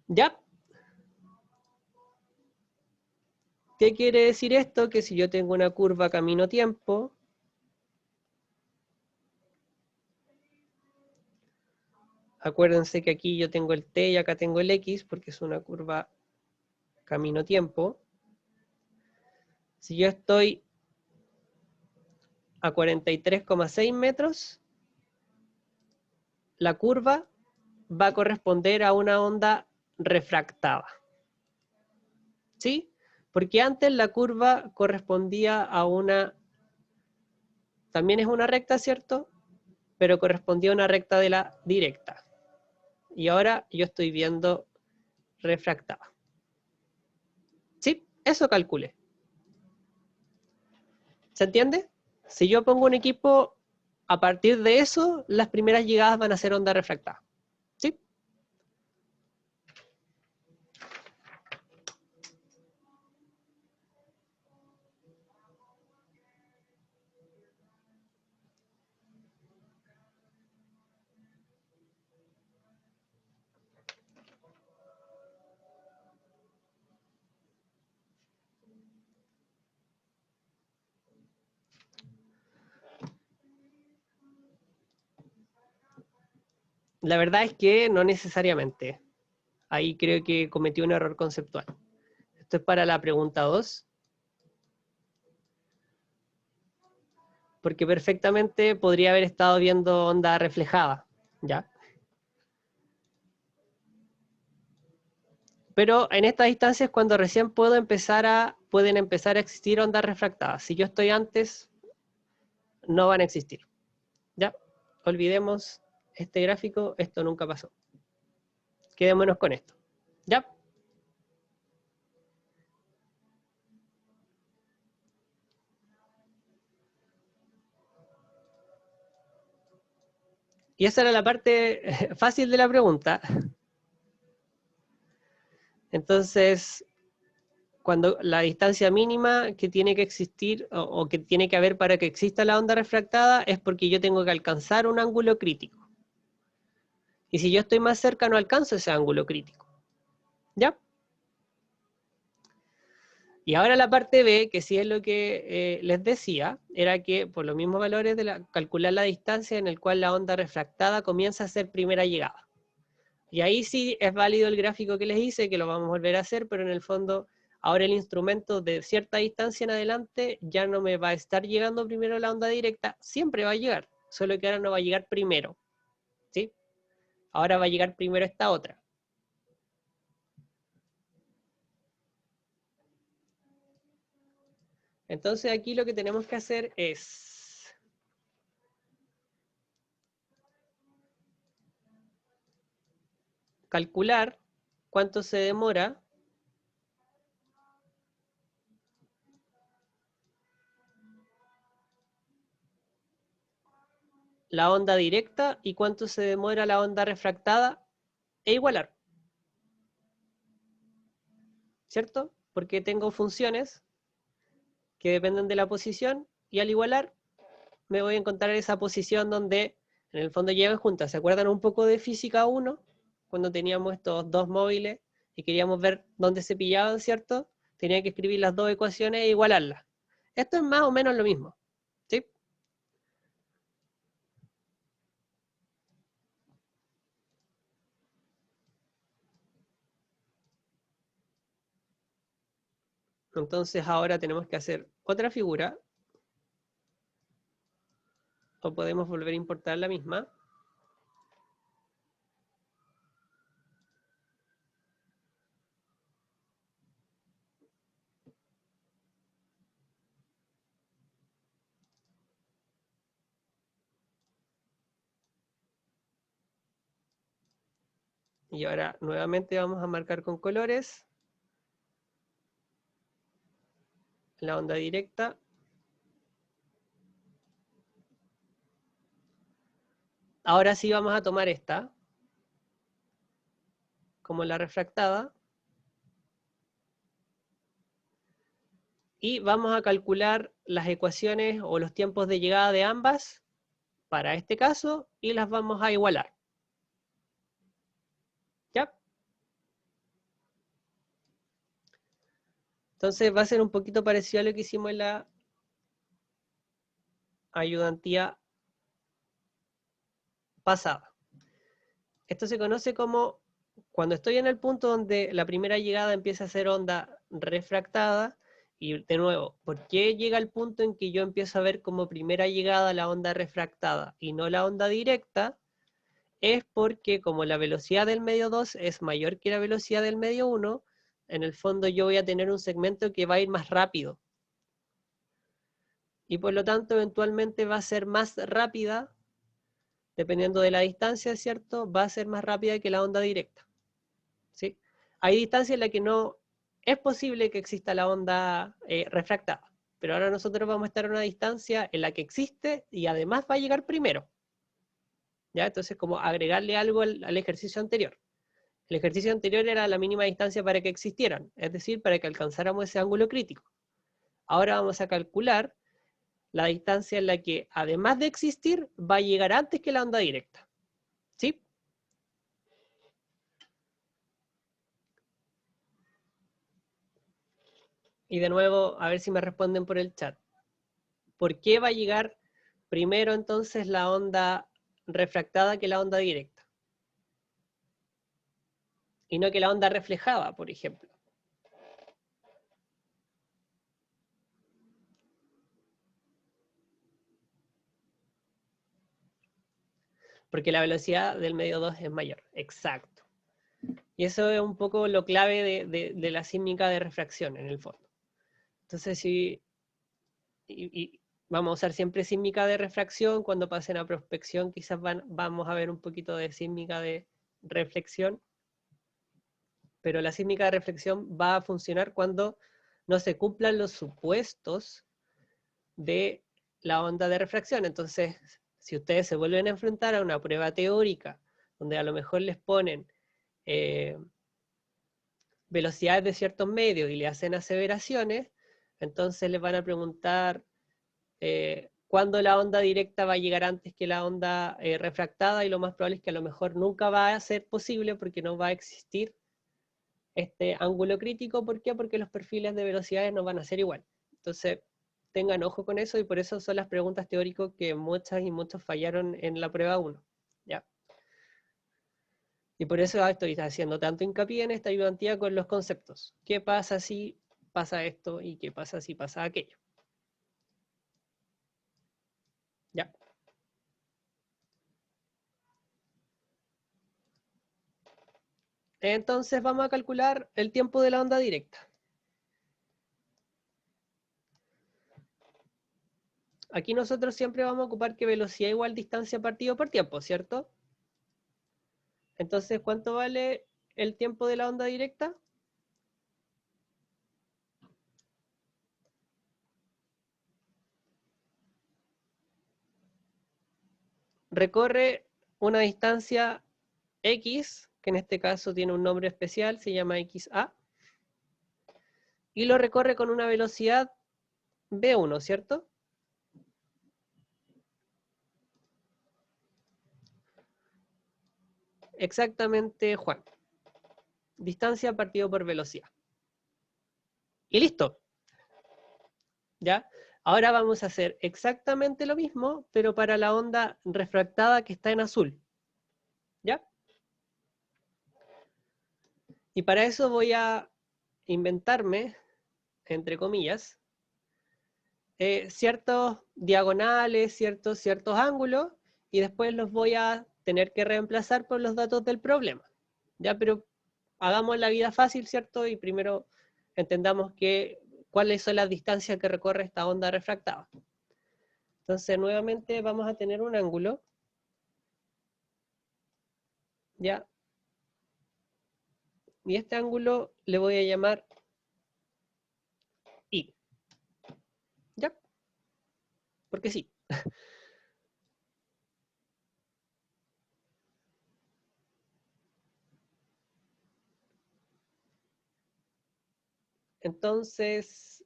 ¿Ya? ¿Qué quiere decir esto? Que si yo tengo una curva camino-tiempo, acuérdense que aquí yo tengo el t y acá tengo el x, porque es una curva camino-tiempo. Si yo estoy a 43,6 metros, la curva va a corresponder a una onda refractada. ¿Sí? Porque antes la curva correspondía a una... También es una recta, ¿cierto? Pero correspondía a una recta de la directa. Y ahora yo estoy viendo refractada. ¿Sí? Eso calculé. ¿Se entiende? Si yo pongo un equipo, a partir de eso, las primeras llegadas van a ser onda refractada. ¿Sí? La verdad es que no necesariamente. Ahí creo que cometí un error conceptual. Esto es para la pregunta 2. Porque perfectamente podría haber estado viendo onda reflejada, ¿ya? Pero en estas instancias es cuando recién pueden empezar a existir ondas refractadas. Si yo estoy antes, no van a existir. ¿Ya? Olvidemos este gráfico, esto nunca pasó. Quedémonos con esto. ¿Ya? Y esa era la parte fácil de la pregunta. Entonces, cuando la distancia mínima que tiene que existir o que tiene que haber para que exista la onda refractada es porque yo tengo que alcanzar un ángulo crítico. Y si yo estoy más cerca no alcanzo ese ángulo crítico. ¿Ya? Y ahora la parte B, que sí es lo que les decía, era que por los mismos valores de calcular la distancia en el cual la onda refractada comienza a ser primera llegada. Y ahí sí es válido el gráfico que les hice, que lo vamos a volver a hacer, pero en el fondo ahora el instrumento de cierta distancia en adelante ya no me va a estar llegando primero la onda directa, siempre va a llegar, solo que ahora no va a llegar primero. ¿Sí? Ahora va a llegar primero esta otra. Entonces aquí lo que tenemos que hacer es calcular cuánto se demora la onda directa y cuánto se demora la onda refractada e igualar. ¿Cierto? Porque tengo funciones que dependen de la posición y al igualar me voy a encontrar esa posición donde en el fondo llegan juntas. ¿Se acuerdan un poco de física 1? Cuando teníamos estos dos móviles y queríamos ver dónde se pillaban, ¿cierto? Tenía que escribir las dos ecuaciones e igualarlas. Esto es más o menos lo mismo, ¿sí? Entonces ahora tenemos que hacer otra figura, o podemos volver a importar la misma. Y ahora nuevamente vamos a marcar con colores la onda directa. Ahora sí vamos a tomar esta como la refractada. Y vamos a calcular las ecuaciones o los tiempos de llegada de ambas para este caso y las vamos a igualar. ¿Ya? Entonces va a ser un poquito parecido a lo que hicimos en la ayudantía pasada. Esto se conoce como cuando estoy en el punto donde la primera llegada empieza a ser onda refractada Y de nuevo, ¿por qué llega el punto en que yo empiezo a ver como primera llegada la onda refractada y no la onda directa? Es porque como la velocidad del medio 2 es mayor que la velocidad del medio 1, en el fondo yo voy a tener un segmento que va a ir más rápido. Y por lo tanto, eventualmente va a ser más rápida, dependiendo de la distancia, ¿cierto? Va a ser más rápida que la onda directa. ¿Sí? Hay distancias en las que no es posible que exista la onda refractada, pero ahora nosotros vamos a estar a una distancia en la que existe y además va a llegar primero. ¿Ya? Entonces, como agregarle algo al ejercicio anterior. El ejercicio anterior era la mínima distancia para que existieran, es decir, para que alcanzáramos ese ángulo crítico. Ahora vamos a calcular la distancia en la que, además de existir, va a llegar antes que la onda directa. ¿Sí? Y de nuevo, a ver si me responden por el chat. ¿Por qué va a llegar primero entonces la onda refractada que la onda directa? Y no que la onda reflejada, por ejemplo. Porque la velocidad del medio 2 es mayor. Exacto. Y eso es un poco lo clave de la sísmica de refracción, en el fondo. Entonces, si vamos a usar siempre sísmica de refracción, cuando pasen a prospección quizás vamos a ver un poquito de sísmica de reflexión, pero la sísmica de reflexión va a funcionar cuando no se cumplan los supuestos de la onda de refracción. Entonces, si ustedes se vuelven a enfrentar a una prueba teórica, donde a lo mejor les ponen velocidades de ciertos medios y le hacen aseveraciones, entonces les van a preguntar cuándo la onda directa va a llegar antes que la onda refractada, y lo más probable es que a lo mejor nunca va a ser posible porque no va a existir este ángulo crítico. ¿Por qué? Porque los perfiles de velocidades no van a ser igual. Entonces, tengan ojo con eso, y por eso son las preguntas teóricas que muchas y muchos fallaron en la prueba 1. ¿Ya? Y por eso estoy haciendo tanto hincapié en esta ayudantía con los conceptos. ¿Qué pasa si pasa esto y qué pasa si pasa aquello? ¿Ya? Entonces vamos a calcular el tiempo de la onda directa. Aquí nosotros siempre vamos a ocupar que velocidad igual distancia partido por tiempo, ¿cierto? Entonces, ¿cuánto vale el tiempo de la onda directa? Recorre una distancia X, que en este caso tiene un nombre especial, se llama XA, y lo recorre con una velocidad V1, ¿cierto? Exactamente, Juan. Distancia partido por velocidad. Y listo. ¿Ya? Ahora vamos a hacer exactamente lo mismo, pero para la onda refractada que está en azul. ¿Ya? Y para eso voy a inventarme, entre comillas, ciertos diagonales, ciertos ángulos, y después los voy a tener que reemplazar por los datos del problema. ¿Ya? Pero hagamos la vida fácil, ¿cierto? Y primero entendamos cuáles son las distancias que recorre esta onda refractada. Entonces, nuevamente vamos a tener un ángulo, ¿ya? Y este ángulo le voy a llamar I. ¿Ya? Porque sí. Entonces,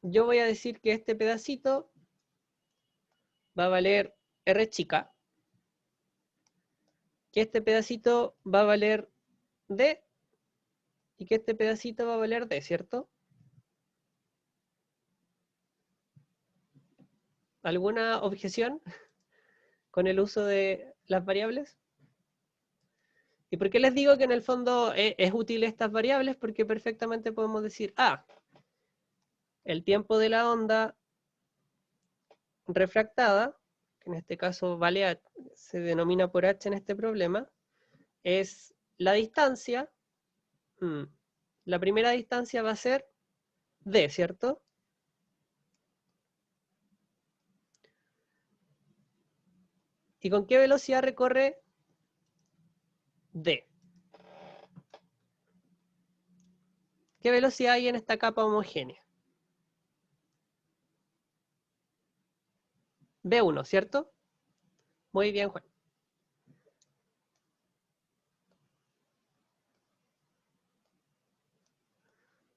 yo voy a decir que este pedacito va a valer R chica, que este pedacito va a valer D, y que este pedacito va a valer D, ¿cierto? ¿Alguna objeción con el uso de las variables? ¿Y por qué les digo que en el fondo es útil estas variables? Porque perfectamente podemos decir, el tiempo de la onda refractada, que en este caso vale se denomina por h en este problema, es la distancia. La primera distancia va a ser d, ¿cierto? ¿Y con qué velocidad recorre d? ¿Qué velocidad hay en esta capa homogénea? v1, ¿cierto? Muy bien, Juan.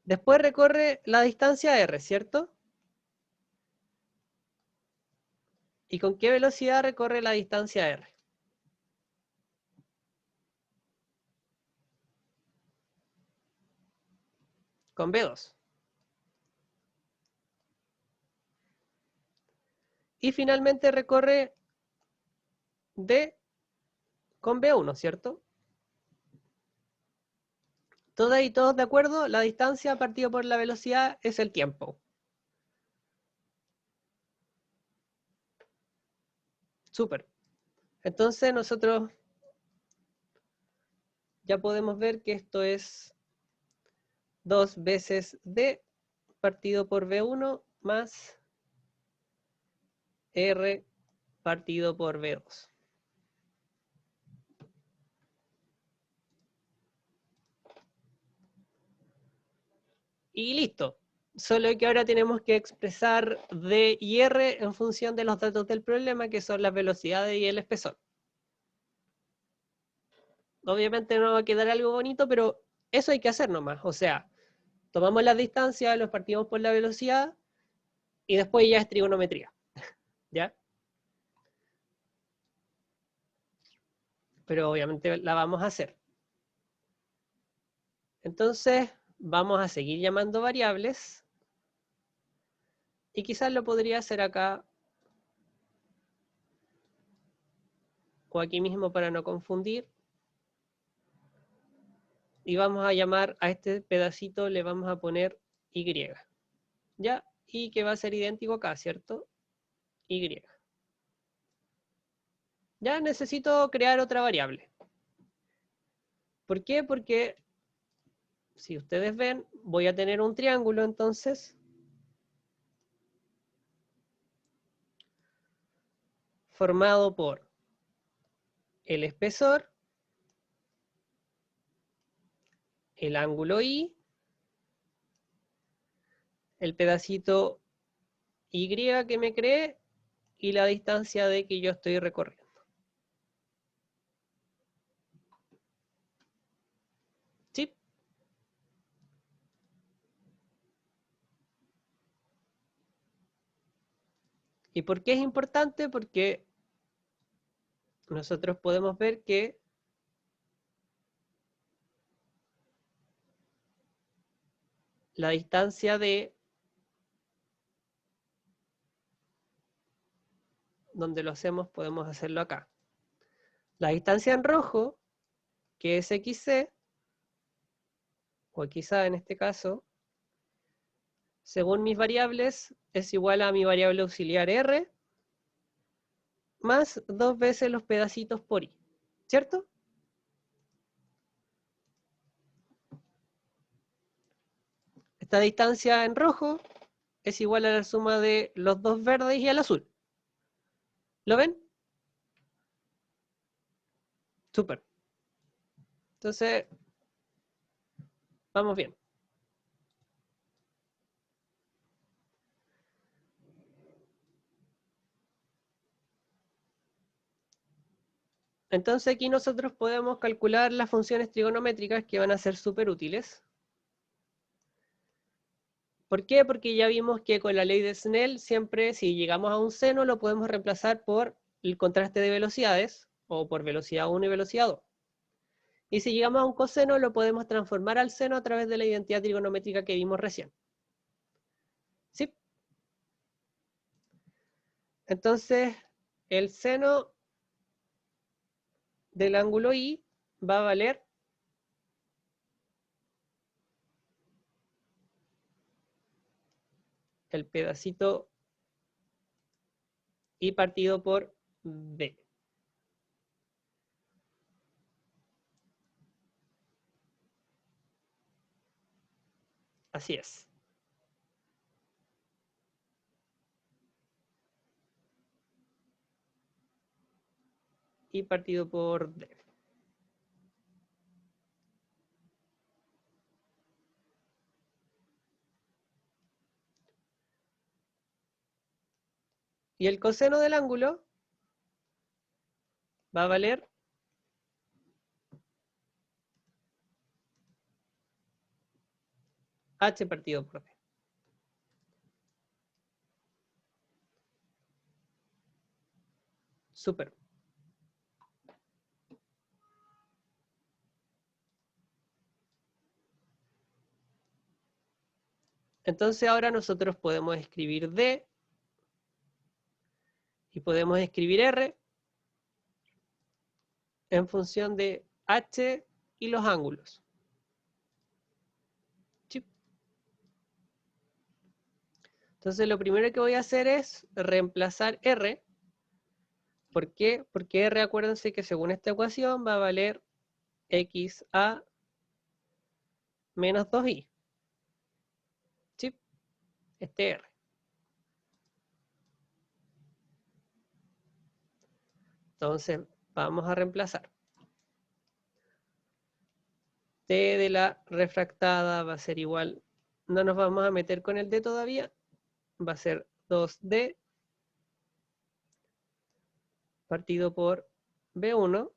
Después recorre la distancia r, ¿cierto? ¿Y con qué velocidad recorre la distancia r? Con v2. Y finalmente recorre d con v1, ¿cierto? ¿Todas y todos de acuerdo? La distancia partido por la velocidad es el tiempo. Súper. Entonces nosotros ya podemos ver que esto es 2 veces d partido por v1 más r partido por v2. Y listo. Solo que ahora tenemos que expresar d y r en función de los datos del problema, que son las velocidades y el espesor. Obviamente no va a quedar algo bonito, pero eso hay que hacer nomás. O sea, tomamos las distancias, los partimos por la velocidad y después ya es trigonometría. ¿Ya? Pero obviamente la vamos a hacer. Entonces, vamos a seguir llamando variables. Y quizás lo podría hacer acá o aquí mismo para no confundir. Y vamos a llamar a este pedacito, le vamos a poner y. ¿Ya? Y que va a ser idéntico acá, ¿cierto? Y. Ya necesito crear otra variable. ¿Por qué? Porque si ustedes ven, voy a tener un triángulo entonces formado por el espesor, el ángulo Y, el pedacito Y que me creé y la distancia D que yo estoy recorriendo. ¿Sí? ¿Y por qué es importante? Porque nosotros podemos ver que la distancia D, donde lo hacemos, podemos hacerlo acá. La distancia en rojo, que es XC, o XA en este caso, según mis variables, es igual a mi variable auxiliar R, más 2 veces los pedacitos por Y, ¿cierto? Esta distancia en rojo es igual a la suma de los dos verdes y el azul. ¿Lo ven? Súper. Entonces, vamos bien. Entonces aquí nosotros podemos calcular las funciones trigonométricas que van a ser súper útiles. ¿Por qué? Porque ya vimos que con la ley de Snell siempre si llegamos a un seno lo podemos reemplazar por el contraste de velocidades o por velocidad 1 y velocidad 2. Y si llegamos a un coseno lo podemos transformar al seno a través de la identidad trigonométrica que vimos recién. ¿Sí? Entonces, el seno del ángulo Y va a valer el pedacito y partido por b. Así es. Y partido por d. Y el coseno del ángulo va a valer h partido por d. Súper. Entonces ahora nosotros podemos escribir d y podemos escribir r en función de h y los ángulos. ¿Sí? Entonces lo primero que voy a hacer es reemplazar r. ¿Por qué? Porque r, acuérdense que según esta ecuación va a valer xa menos 2i. ¿Sí? Este r. Entonces vamos a reemplazar. T de la refractada va a ser igual, no nos vamos a meter con el d todavía, va a ser 2d partido por b1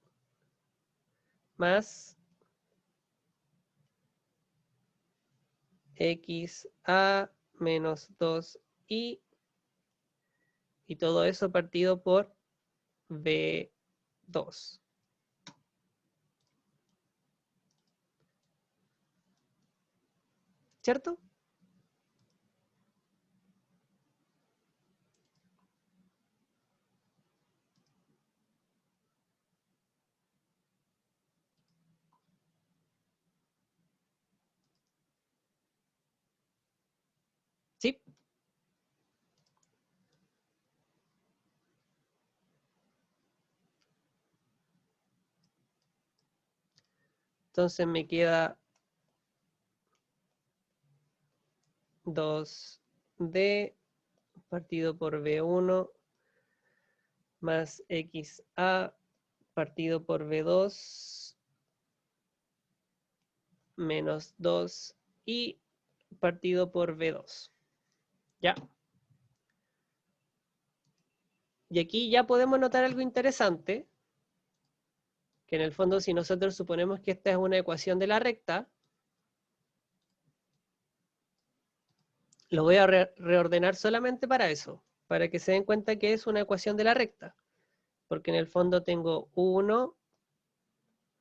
más xa menos 2i y todo eso partido por b2. ¿Cierto? Sí. Entonces me queda 2d partido por b1 más xa partido por b2 menos 2i partido por b2. ¿Ya? Y aquí ya podemos notar algo interesante, que en el fondo si nosotros suponemos que esta es una ecuación de la recta, lo voy a reordenar solamente para eso, para que se den cuenta que es una ecuación de la recta, porque en el fondo tengo 1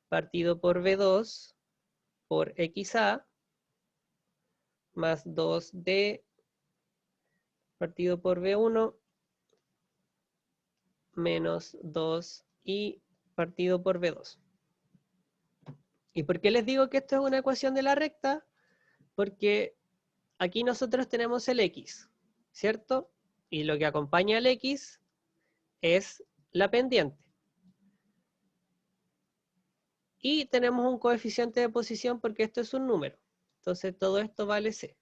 partido por b2 por xa más 2d partido por b1 menos 2i partido por b2. ¿Y por qué les digo que esto es una ecuación de la recta? Porque aquí nosotros tenemos el x, ¿cierto? Y lo que acompaña al x es la pendiente. Y tenemos un coeficiente de posición porque esto es un número. Entonces todo esto vale c.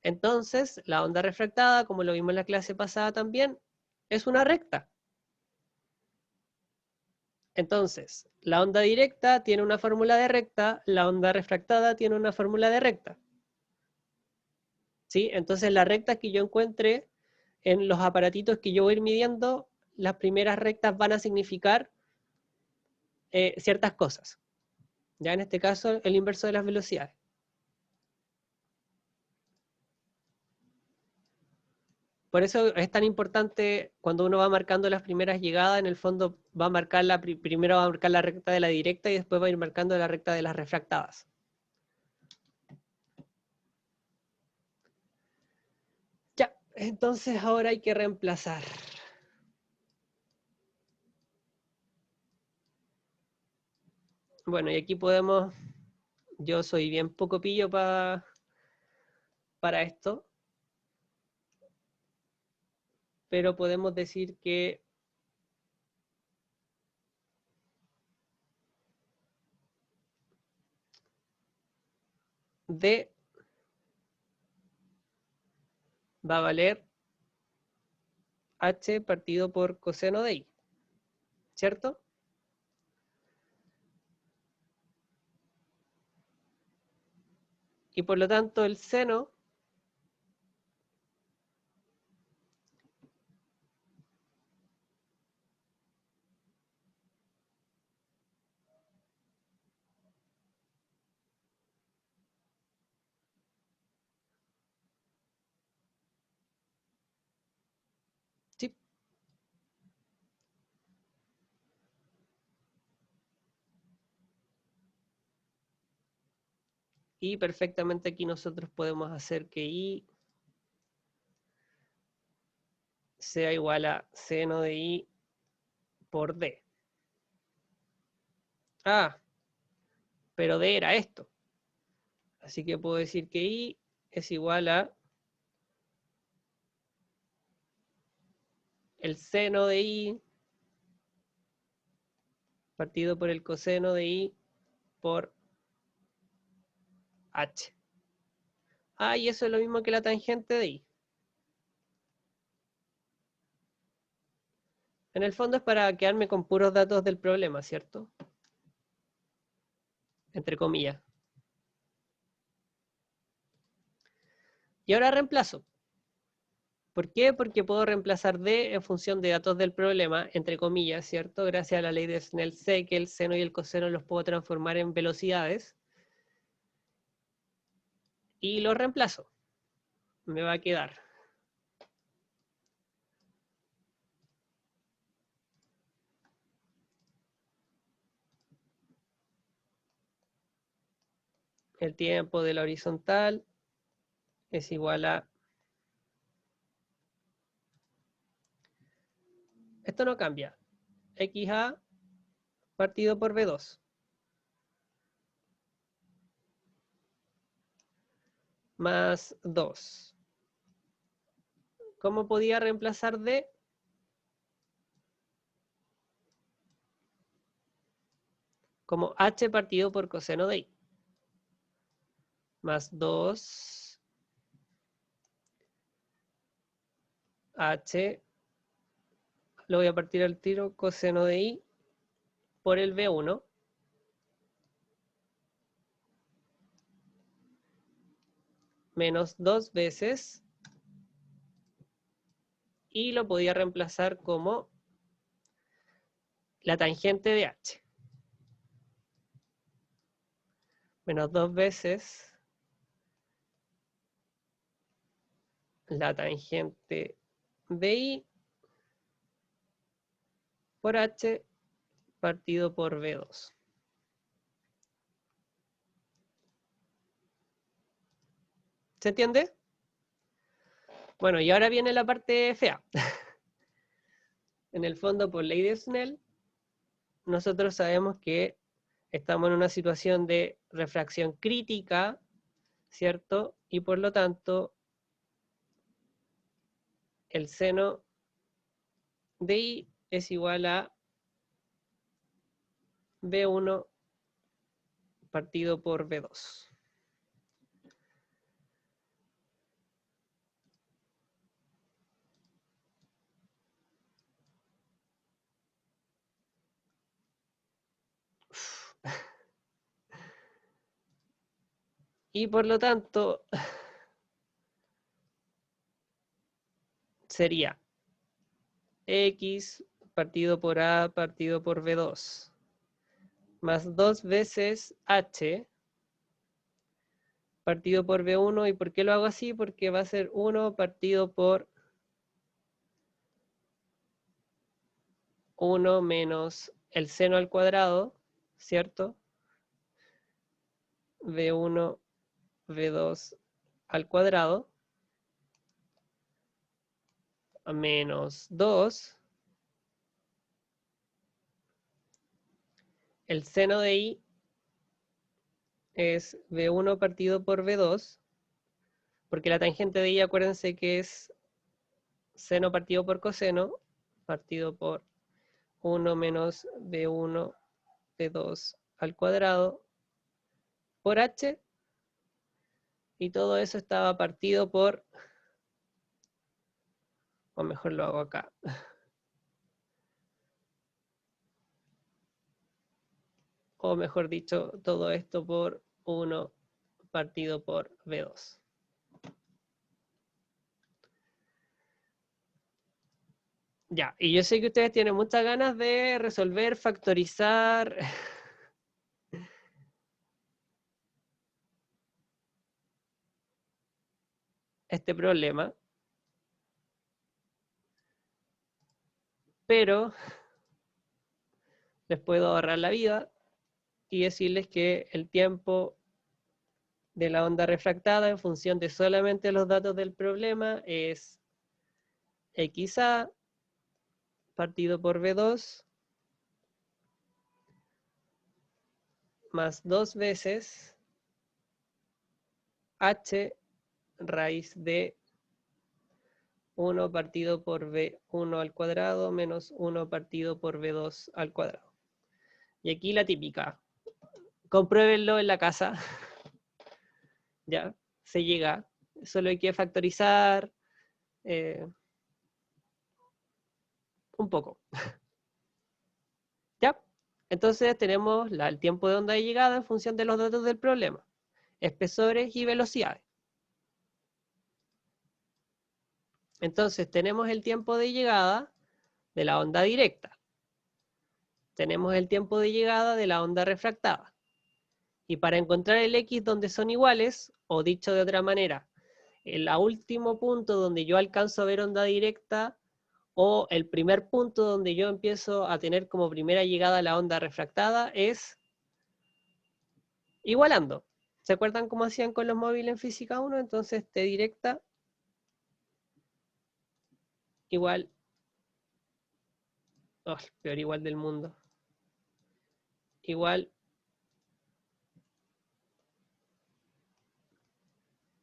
Entonces la onda refractada, como lo vimos en la clase pasada también, es una recta. Entonces, la onda directa tiene una fórmula de recta, la onda refractada tiene una fórmula de recta. ¿Sí? Entonces las rectas que yo encuentre en los aparatitos que yo voy a ir midiendo, las primeras rectas van a significar ciertas cosas. Ya en este caso, el inverso de las velocidades. Por eso es tan importante cuando uno va marcando las primeras llegadas, en el fondo va a marcar primero va a marcar la recta de la directa y después va a ir marcando la recta de las refractadas. Ya, entonces ahora hay que reemplazar. Bueno, y aquí podemos, yo soy bien poco pillo para esto, pero podemos decir que D va a valer H partido por coseno de I, ¿cierto? Y por lo tanto el seno sí, y perfectamente aquí nosotros podemos hacer que I sea igual a seno de I por D. Ah, pero D era esto. Así que puedo decir que I es igual a el seno de I partido por el coseno de I por H. Ah, y eso es lo mismo que la tangente de I. En el fondo es para quedarme con puros datos del problema, ¿cierto? Entre comillas. Y ahora reemplazo. ¿Por qué? Porque puedo reemplazar D en función de datos del problema, entre comillas, ¿cierto? Gracias a la ley de Snell sé que el seno y el coseno los puedo transformar en velocidades. Y los reemplazo. Me va a quedar el tiempo de la horizontal es igual a... Esto no cambia. XA partido por B2. Más 2. ¿Cómo podía reemplazar D? Como H partido por coseno de I. Más 2 H, lo voy a partir al tiro, coseno de I por el B1 menos 2 veces y lo podía reemplazar como la tangente de H. Menos 2 veces la tangente de I por H partido por B2. ¿Se entiende? Bueno, y ahora viene la parte fea. En el fondo, por ley de Snell, nosotros sabemos que estamos en una situación de refracción crítica, ¿cierto? Y por lo tanto, el seno de I es igual a B1 partido por B2. Y por lo tanto, sería X partido por A partido por B2 más 2 veces H partido por B1. ¿Y por qué lo hago así? Porque va a ser 1 partido por 1 menos el seno al cuadrado, ¿cierto? B1, B2 al cuadrado, menos 2, el seno de I es V1 partido por V2, porque la tangente de I, acuérdense que es seno partido por coseno, partido por 1 menos V1 V2 al cuadrado por H, y todo eso estaba partido por, o mejor lo hago acá, o mejor dicho, todo esto por 1 partido por V2. Ya, y yo sé que ustedes tienen muchas ganas de resolver, factorizar este problema, pero les puedo ahorrar la vida y decirles que el tiempo de la onda refractada en función de solamente los datos del problema es XA partido por V2 más 2 veces H raíz de 1 partido por V1 al cuadrado menos 1 partido por V2 al cuadrado. Y aquí la típica, compruébenlo en la casa, ya, se llega, solo hay que factorizar un poco. ¿Ya? Entonces tenemos el tiempo de onda de llegada en función de los datos del problema, espesores y velocidades. Entonces tenemos el tiempo de llegada de la onda directa. Tenemos el tiempo de llegada de la onda refractada. Y para encontrar el X donde son iguales, o dicho de otra manera, el último punto donde yo alcanzo a ver onda directa, o el primer punto donde yo empiezo a tener como primera llegada la onda refractada, es igualando. ¿Se acuerdan cómo hacían con los móviles en física 1? Entonces T directa igual, oh, peor igual del mundo, igual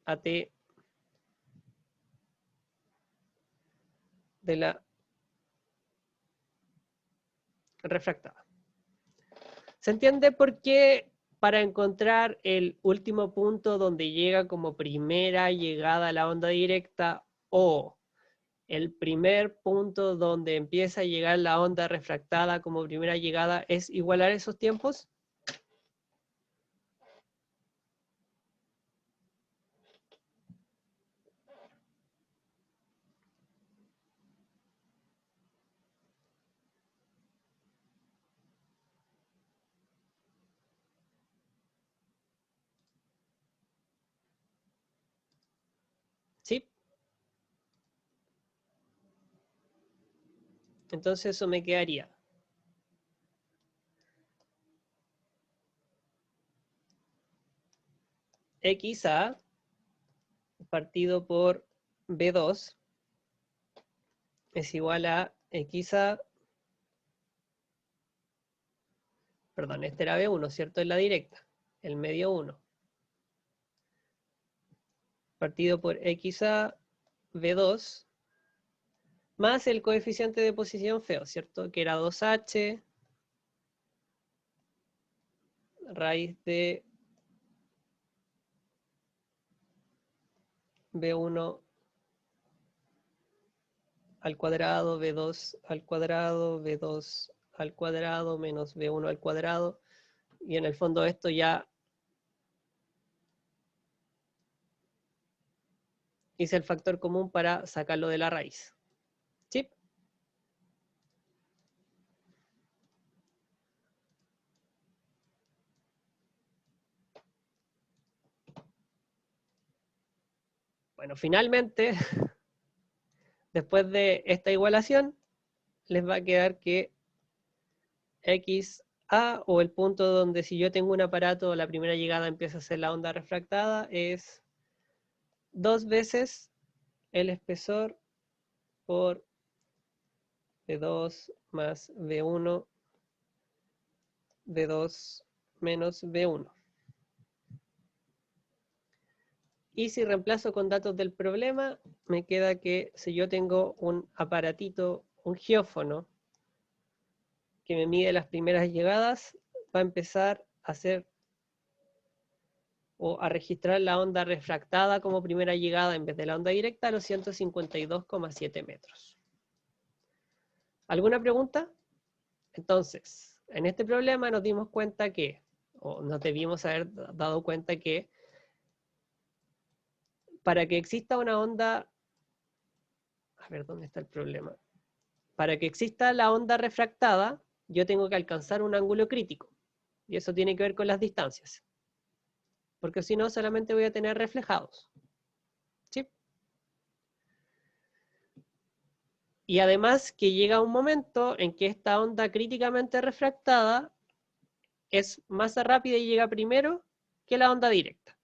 a T de la refractada. ¿Se entiende por qué para encontrar el último punto donde llega como primera llegada a la onda directa, o el primer punto donde empieza a llegar la onda refractada como primera llegada, es igualar esos tiempos? ¿Sí? Entonces eso me quedaría XA partido por B2 es igual a XA, perdón, este era B1, ¿cierto? En la directa, el medio 1, partido por XA B2 más el coeficiente de posición feo, ¿cierto? Que era 2H raíz de B1 al cuadrado, B2 al cuadrado, B2 al cuadrado, menos B1 al cuadrado. Y en el fondo esto ya hice el factor común para sacarlo de la raíz. ¿Sí? Bueno, finalmente, después de esta igualación, les va a quedar que XA, o el punto donde si yo tengo un aparato, la primera llegada empieza a ser la onda refractada, es 2 veces el espesor por B2 más B1, B2 menos B1. Y si reemplazo con datos del problema, me queda que si yo tengo un aparatito, un geófono, que me mide las primeras llegadas, va a empezar a hacer o a registrar la onda refractada como primera llegada en vez de la onda directa a los 152,7 metros. ¿Alguna pregunta? Entonces, en este problema nos dimos cuenta que, o nos debimos haber dado cuenta que, para que exista una onda, a ver, ¿dónde está el problema? Para que exista la onda refractada, yo tengo que alcanzar un ángulo crítico. Y eso tiene que ver con las distancias. Porque si no, solamente voy a tener reflejados. ¿Sí? Y además que llega un momento en que esta onda críticamente refractada es más rápida y llega primero que la onda directa.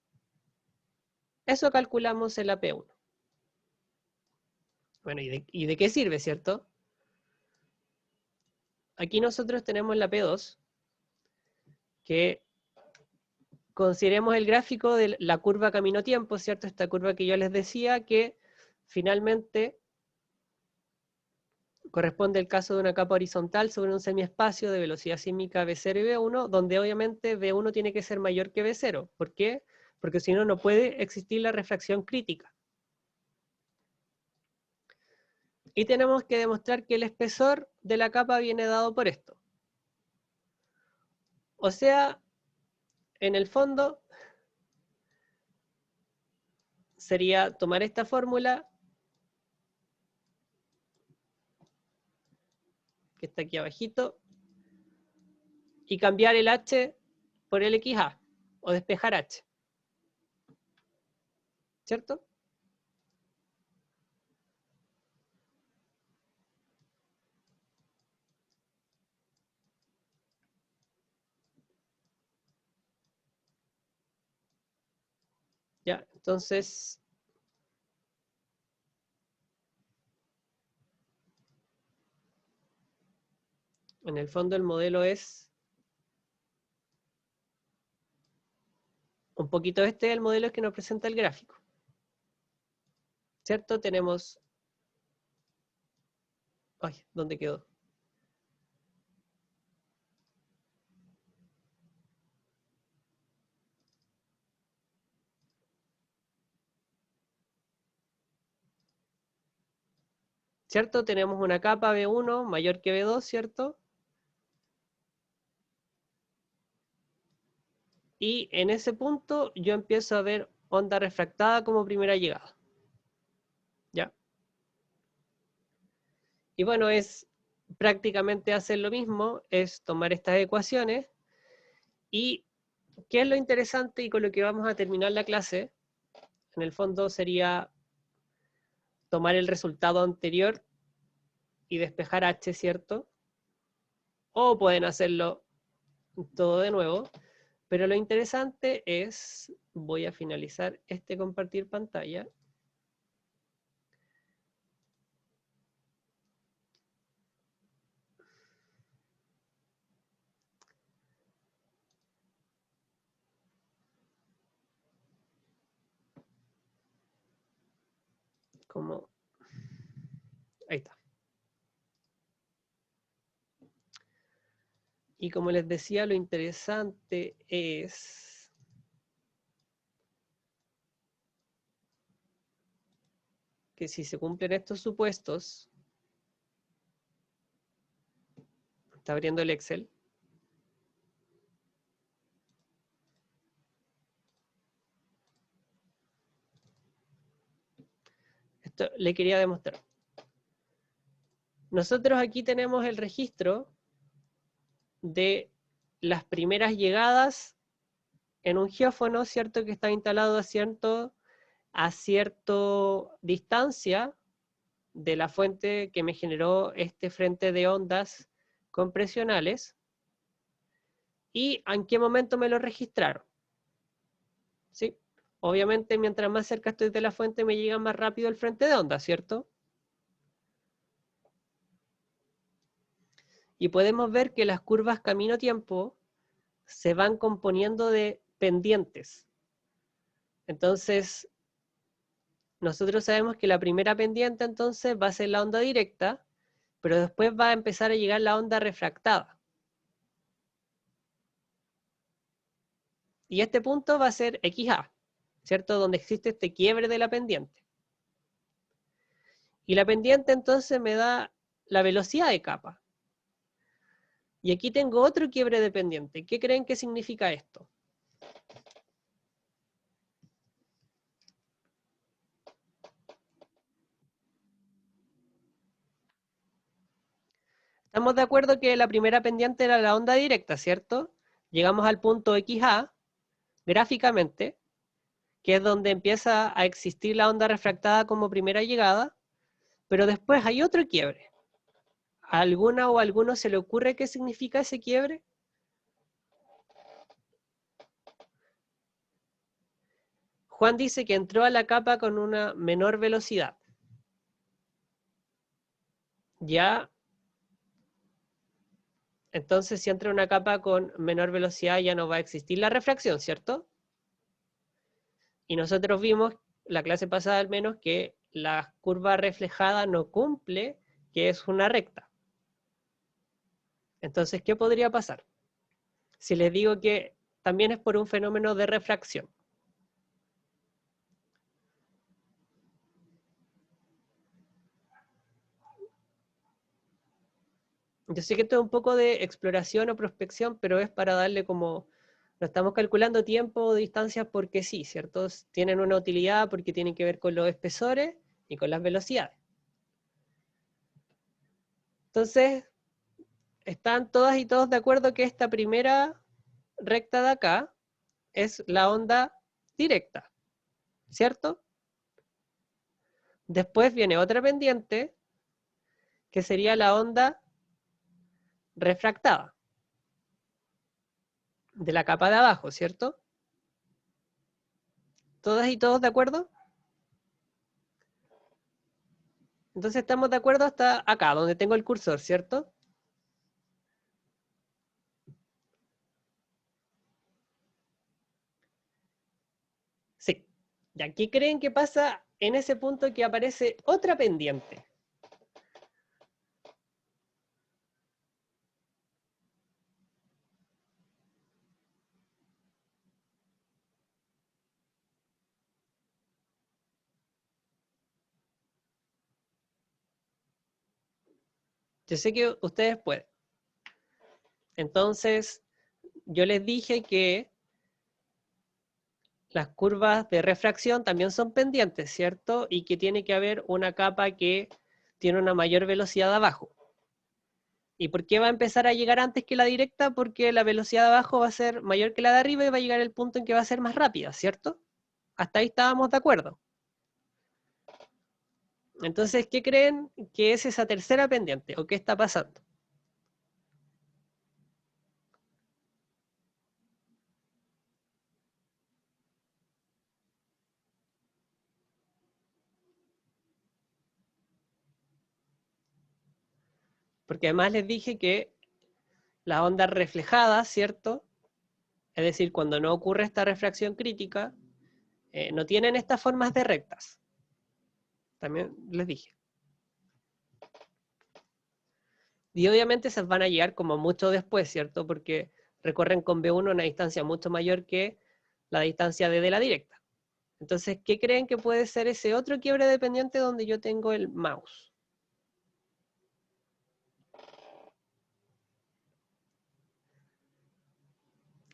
Eso calculamos en la P1. Bueno, ¿y de qué sirve, cierto? Aquí nosotros tenemos la P2, que consideremos el gráfico de la curva camino-tiempo, ¿cierto? Esta curva que yo les decía que finalmente corresponde al caso de una capa horizontal sobre un semiespacio de velocidad sísmica V0 y V1, donde obviamente V1 tiene que ser mayor que V0. ¿Por qué? Porque si no, no puede existir la refracción crítica. Y tenemos que demostrar que el espesor de la capa viene dado por esto. O sea, en el fondo, sería tomar esta fórmula, que está aquí abajito, y cambiar el H por el XA, o despejar H. ¿Cierto? Ya, entonces, en el fondo el modelo es un poquito este, el modelo que nos presenta el gráfico. ¿Cierto? Tenemos... Ay, ¿dónde quedó? ¿Cierto? Tenemos una capa B1 mayor que B2, ¿cierto? Y en ese punto yo empiezo a ver onda refractada como primera llegada. ¿Ya? Y bueno, es prácticamente hacer lo mismo, es tomar estas ecuaciones y ¿qué es lo interesante y con lo que vamos a terminar la clase? En el fondo sería tomar el resultado anterior y despejar H, ¿cierto? O pueden hacerlo todo de nuevo, pero lo interesante es, voy a finalizar este compartir pantalla. Como, ahí está. Y como les decía, lo interesante es que si se cumplen estos supuestos, está abriendo el Excel, esto le quería demostrar. Nosotros aquí tenemos el registro de las primeras llegadas en un geófono, ¿cierto? Que está instalado a cierta distancia de la fuente que me generó este frente de ondas compresionales. ¿Y en qué momento me lo registraron? ¿Sí? Obviamente, mientras más cerca estoy de la fuente, me llega más rápido el frente de ondas, ¿cierto? Y podemos ver que las curvas camino-tiempo se van componiendo de pendientes. Entonces, nosotros sabemos que la primera pendiente entonces va a ser la onda directa, pero después va a empezar a llegar la onda refractada. Y este punto va a ser XA, ¿cierto? Donde existe este quiebre de la pendiente. Y la pendiente entonces me da la velocidad de capa. Y aquí tengo otro quiebre de pendiente. ¿Qué creen que significa esto? Estamos de acuerdo que la primera pendiente era la onda directa, ¿cierto? Llegamos al punto XA, gráficamente, que es donde empieza a existir la onda refractada como primera llegada, pero después hay otro quiebre. ¿A alguna o a alguno se le ocurre qué significa ese quiebre? Juan dice que entró a la capa con una menor velocidad. Ya, entonces si entra una capa con menor velocidad ya no va a existir la refracción, ¿cierto? Y nosotros vimos, la clase pasada al menos, que la curva reflejada no cumple, que es una recta. Entonces, ¿qué podría pasar? Si les digo que también es por un fenómeno de refracción. Yo sé que esto es un poco de exploración o prospección, pero es para darle como, no estamos calculando tiempo o distancias porque sí, ¿cierto? Tienen una utilidad porque tienen que ver con los espesores y con las velocidades. Entonces, ¿están todas y todos de acuerdo que esta primera recta de acá es la onda directa, ¿cierto? Después viene otra pendiente, que sería la onda refractada, de la capa de abajo, ¿cierto? ¿Todas y todos de acuerdo? Entonces estamos de acuerdo hasta acá, donde tengo el cursor, ¿cierto? Sí. ¿Y aquí creen que pasa en ese punto que aparece otra pendiente? Yo sé que ustedes pueden. Entonces, yo les dije que las curvas de refracción también son pendientes, ¿cierto? Y que tiene que haber una capa que tiene una mayor velocidad abajo. ¿Y por qué va a empezar a llegar antes que la directa? Porque la velocidad de abajo va a ser mayor que la de arriba y va a llegar el punto en que va a ser más rápida, ¿cierto? Hasta ahí estábamos de acuerdo. Entonces, ¿qué creen que es esa tercera pendiente? ¿O qué está pasando? Porque además les dije que las ondas reflejadas, ¿cierto? Es decir, cuando no ocurre esta refracción crítica, no tienen estas formas de rectas. También les dije. Y obviamente esas van a llegar como mucho después, ¿cierto? Porque recorren con B1 una distancia mucho mayor que la distancia de la directa. Entonces, ¿qué creen que puede ser ese otro quiebre dependiente donde yo tengo el mouse?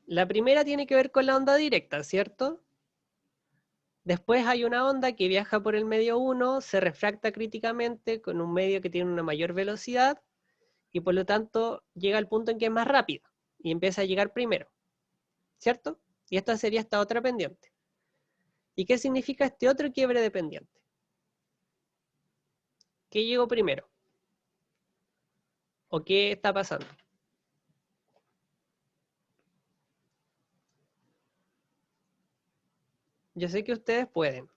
La primera tiene que ver con la onda directa, ¿cierto? Después hay una onda que viaja por el medio 1, se refracta críticamente con un medio que tiene una mayor velocidad y por lo tanto llega al punto en que es más rápido y empieza a llegar primero, ¿cierto? Y esta sería esta otra pendiente. ¿Y qué significa este otro quiebre de pendiente? ¿Qué llegó primero? ¿O qué está pasando? Yo sé que ustedes pueden.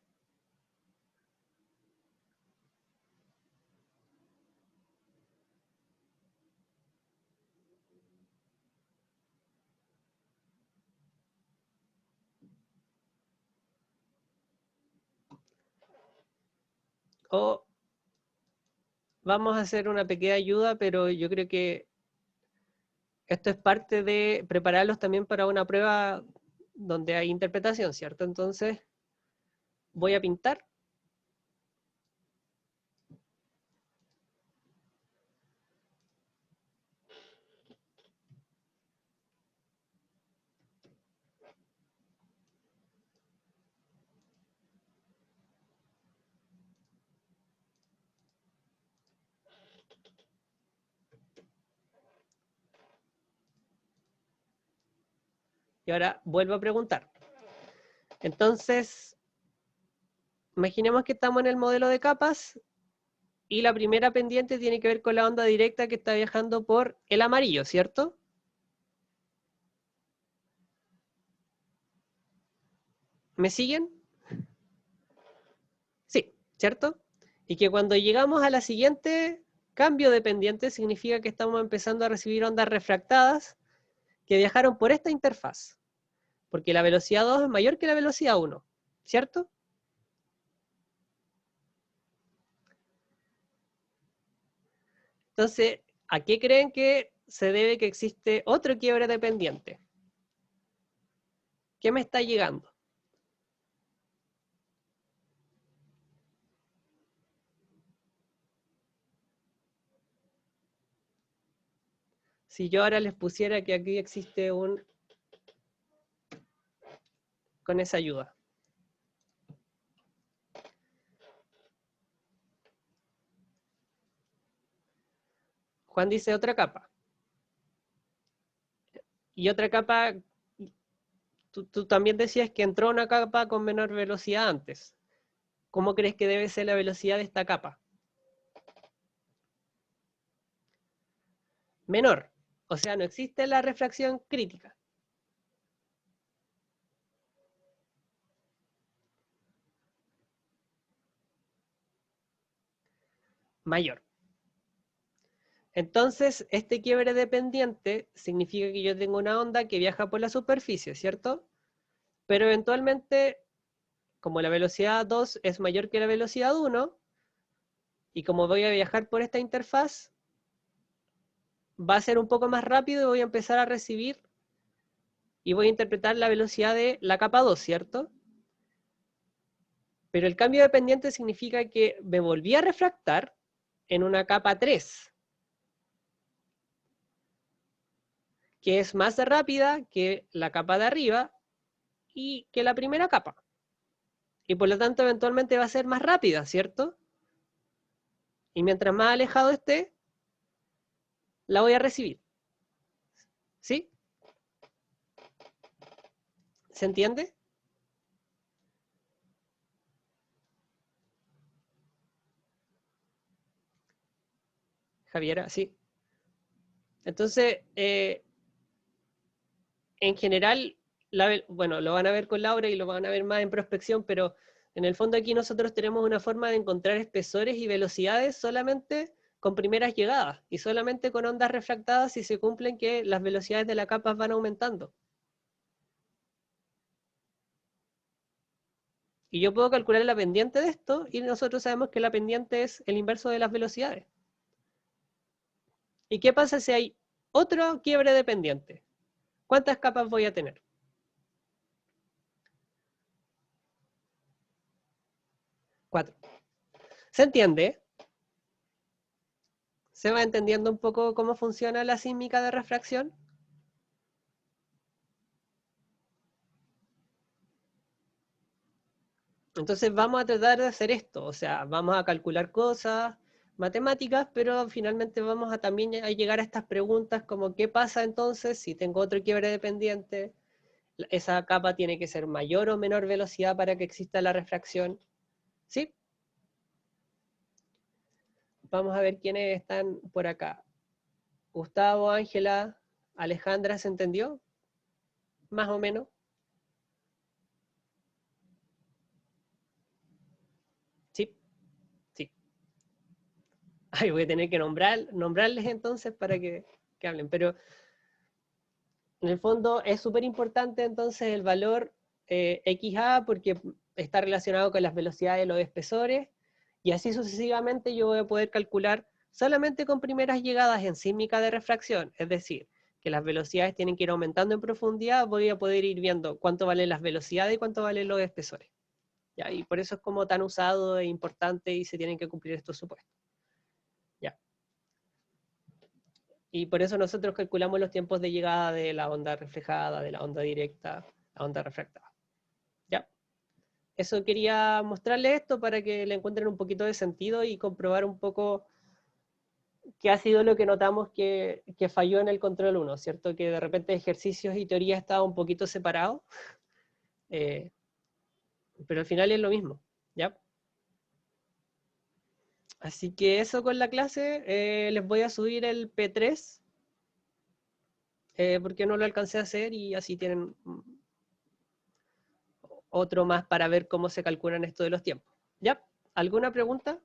O vamos a hacer una pequeña ayuda, pero yo creo que esto es parte de prepararlos también para una prueba donde hay interpretación, ¿cierto? Entonces, voy a pintar. Y ahora vuelvo a preguntar. Entonces, imaginemos que estamos en el modelo de capas y la primera pendiente tiene que ver con la onda directa que está viajando por el amarillo, ¿cierto? ¿Me siguen? Sí, ¿cierto? Y que cuando llegamos a la siguiente cambio de pendiente significa que estamos empezando a recibir ondas refractadas que viajaron por esta interfaz, porque la velocidad 2 es mayor que la velocidad 1, ¿cierto? Entonces, ¿a qué creen que se debe que existe otro quiebre de pendiente? ¿Qué me está llegando? Si yo ahora les pusiera que aquí existe un... con esa ayuda. Juan dice otra capa. Y otra capa, tú también decías que entró una capa con menor velocidad antes. ¿Cómo crees que debe ser la velocidad de esta capa? Menor. O sea, no existe la refracción crítica. Mayor. Entonces, este quiebre dependiente significa que yo tengo una onda que viaja por la superficie, ¿cierto? Pero eventualmente, como la velocidad 2 es mayor que la velocidad 1, y como voy a viajar por esta interfaz, va a ser un poco más rápido y voy a empezar a recibir y voy a interpretar la velocidad de la capa 2, ¿cierto? Pero el cambio de pendiente significa que me volví a refractar en una capa 3, que es más rápida que la capa de arriba y que la primera capa. Y por lo tanto eventualmente va a ser más rápida, ¿cierto? Y mientras más alejado esté, la voy a recibir. ¿Sí? ¿Se entiende? Javiera, sí. Entonces, en general, bueno, lo van a ver con Laura y lo van a ver más en prospección, pero en el fondo aquí nosotros tenemos una forma de encontrar espesores y velocidades solamente con primeras llegadas y solamente con ondas refractadas si se cumplen que las velocidades de la capa van aumentando. Y yo puedo calcular la pendiente de esto y nosotros sabemos que la pendiente es el inverso de las velocidades. ¿Y qué pasa si hay otro quiebre de pendiente? ¿Cuántas capas voy a tener? 4. ¿Se entiende? ¿Se va entendiendo un poco cómo funciona la sísmica de refracción? Entonces vamos a tratar de hacer esto, o sea, vamos a calcular cosas matemáticas, pero finalmente vamos a también a llegar a estas preguntas como ¿qué pasa entonces si tengo otro quiebre de pendiente? ¿Esa capa tiene que ser mayor o menor velocidad para que exista la refracción? ¿Sí? Vamos a ver quiénes están por acá. Gustavo, Ángela, Alejandra, ¿se entendió? Más o menos. Sí, sí. Ay, voy a tener que nombrarles entonces para que hablen, pero en el fondo es súper importante entonces el valor XA porque está relacionado con las velocidades de los espesores Y así sucesivamente yo voy a poder calcular solamente con primeras llegadas en sísmica de refracción, es decir, que las velocidades tienen que ir aumentando en profundidad, voy a poder ir viendo cuánto valen las velocidades y cuánto valen los espesores. ¿Ya? Y por eso es como tan usado e importante y se tienen que cumplir estos supuestos. ¿Ya? Y por eso nosotros calculamos los tiempos de llegada de la onda reflejada, de la onda directa, la onda refractada. ¿Ya? Eso quería mostrarles esto para que le encuentren un poquito de sentido y comprobar un poco qué ha sido lo que notamos que falló en el control 1, ¿cierto? Que de repente ejercicios y teoría estaban un poquito separados, eh, pero al final es lo mismo, ¿ya? Así que eso con la clase, les voy a subir el P3, porque no lo alcancé a hacer y así tienen otro más para ver cómo se calculan esto de los tiempos. ¿Ya? ¿Alguna pregunta?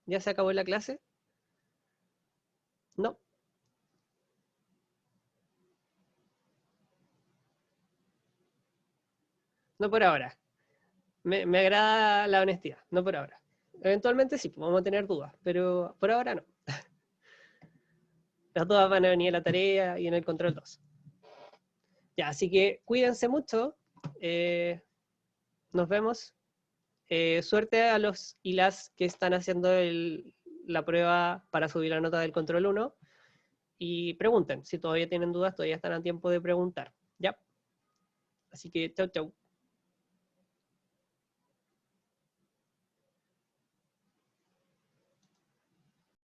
¿Ya se acabó la clase? ¿No? No por ahora. Me agrada la honestidad, no por ahora. Eventualmente sí, vamos a tener dudas, pero por ahora no. Las dudas van a venir en la tarea y en el control 2. Ya, así que cuídense mucho. Nos vemos. Suerte a los y las que están haciendo la prueba para subir la nota del control 1. Y pregunten, si todavía tienen dudas, todavía están a tiempo de preguntar. ¿Ya? Así que chau, chau.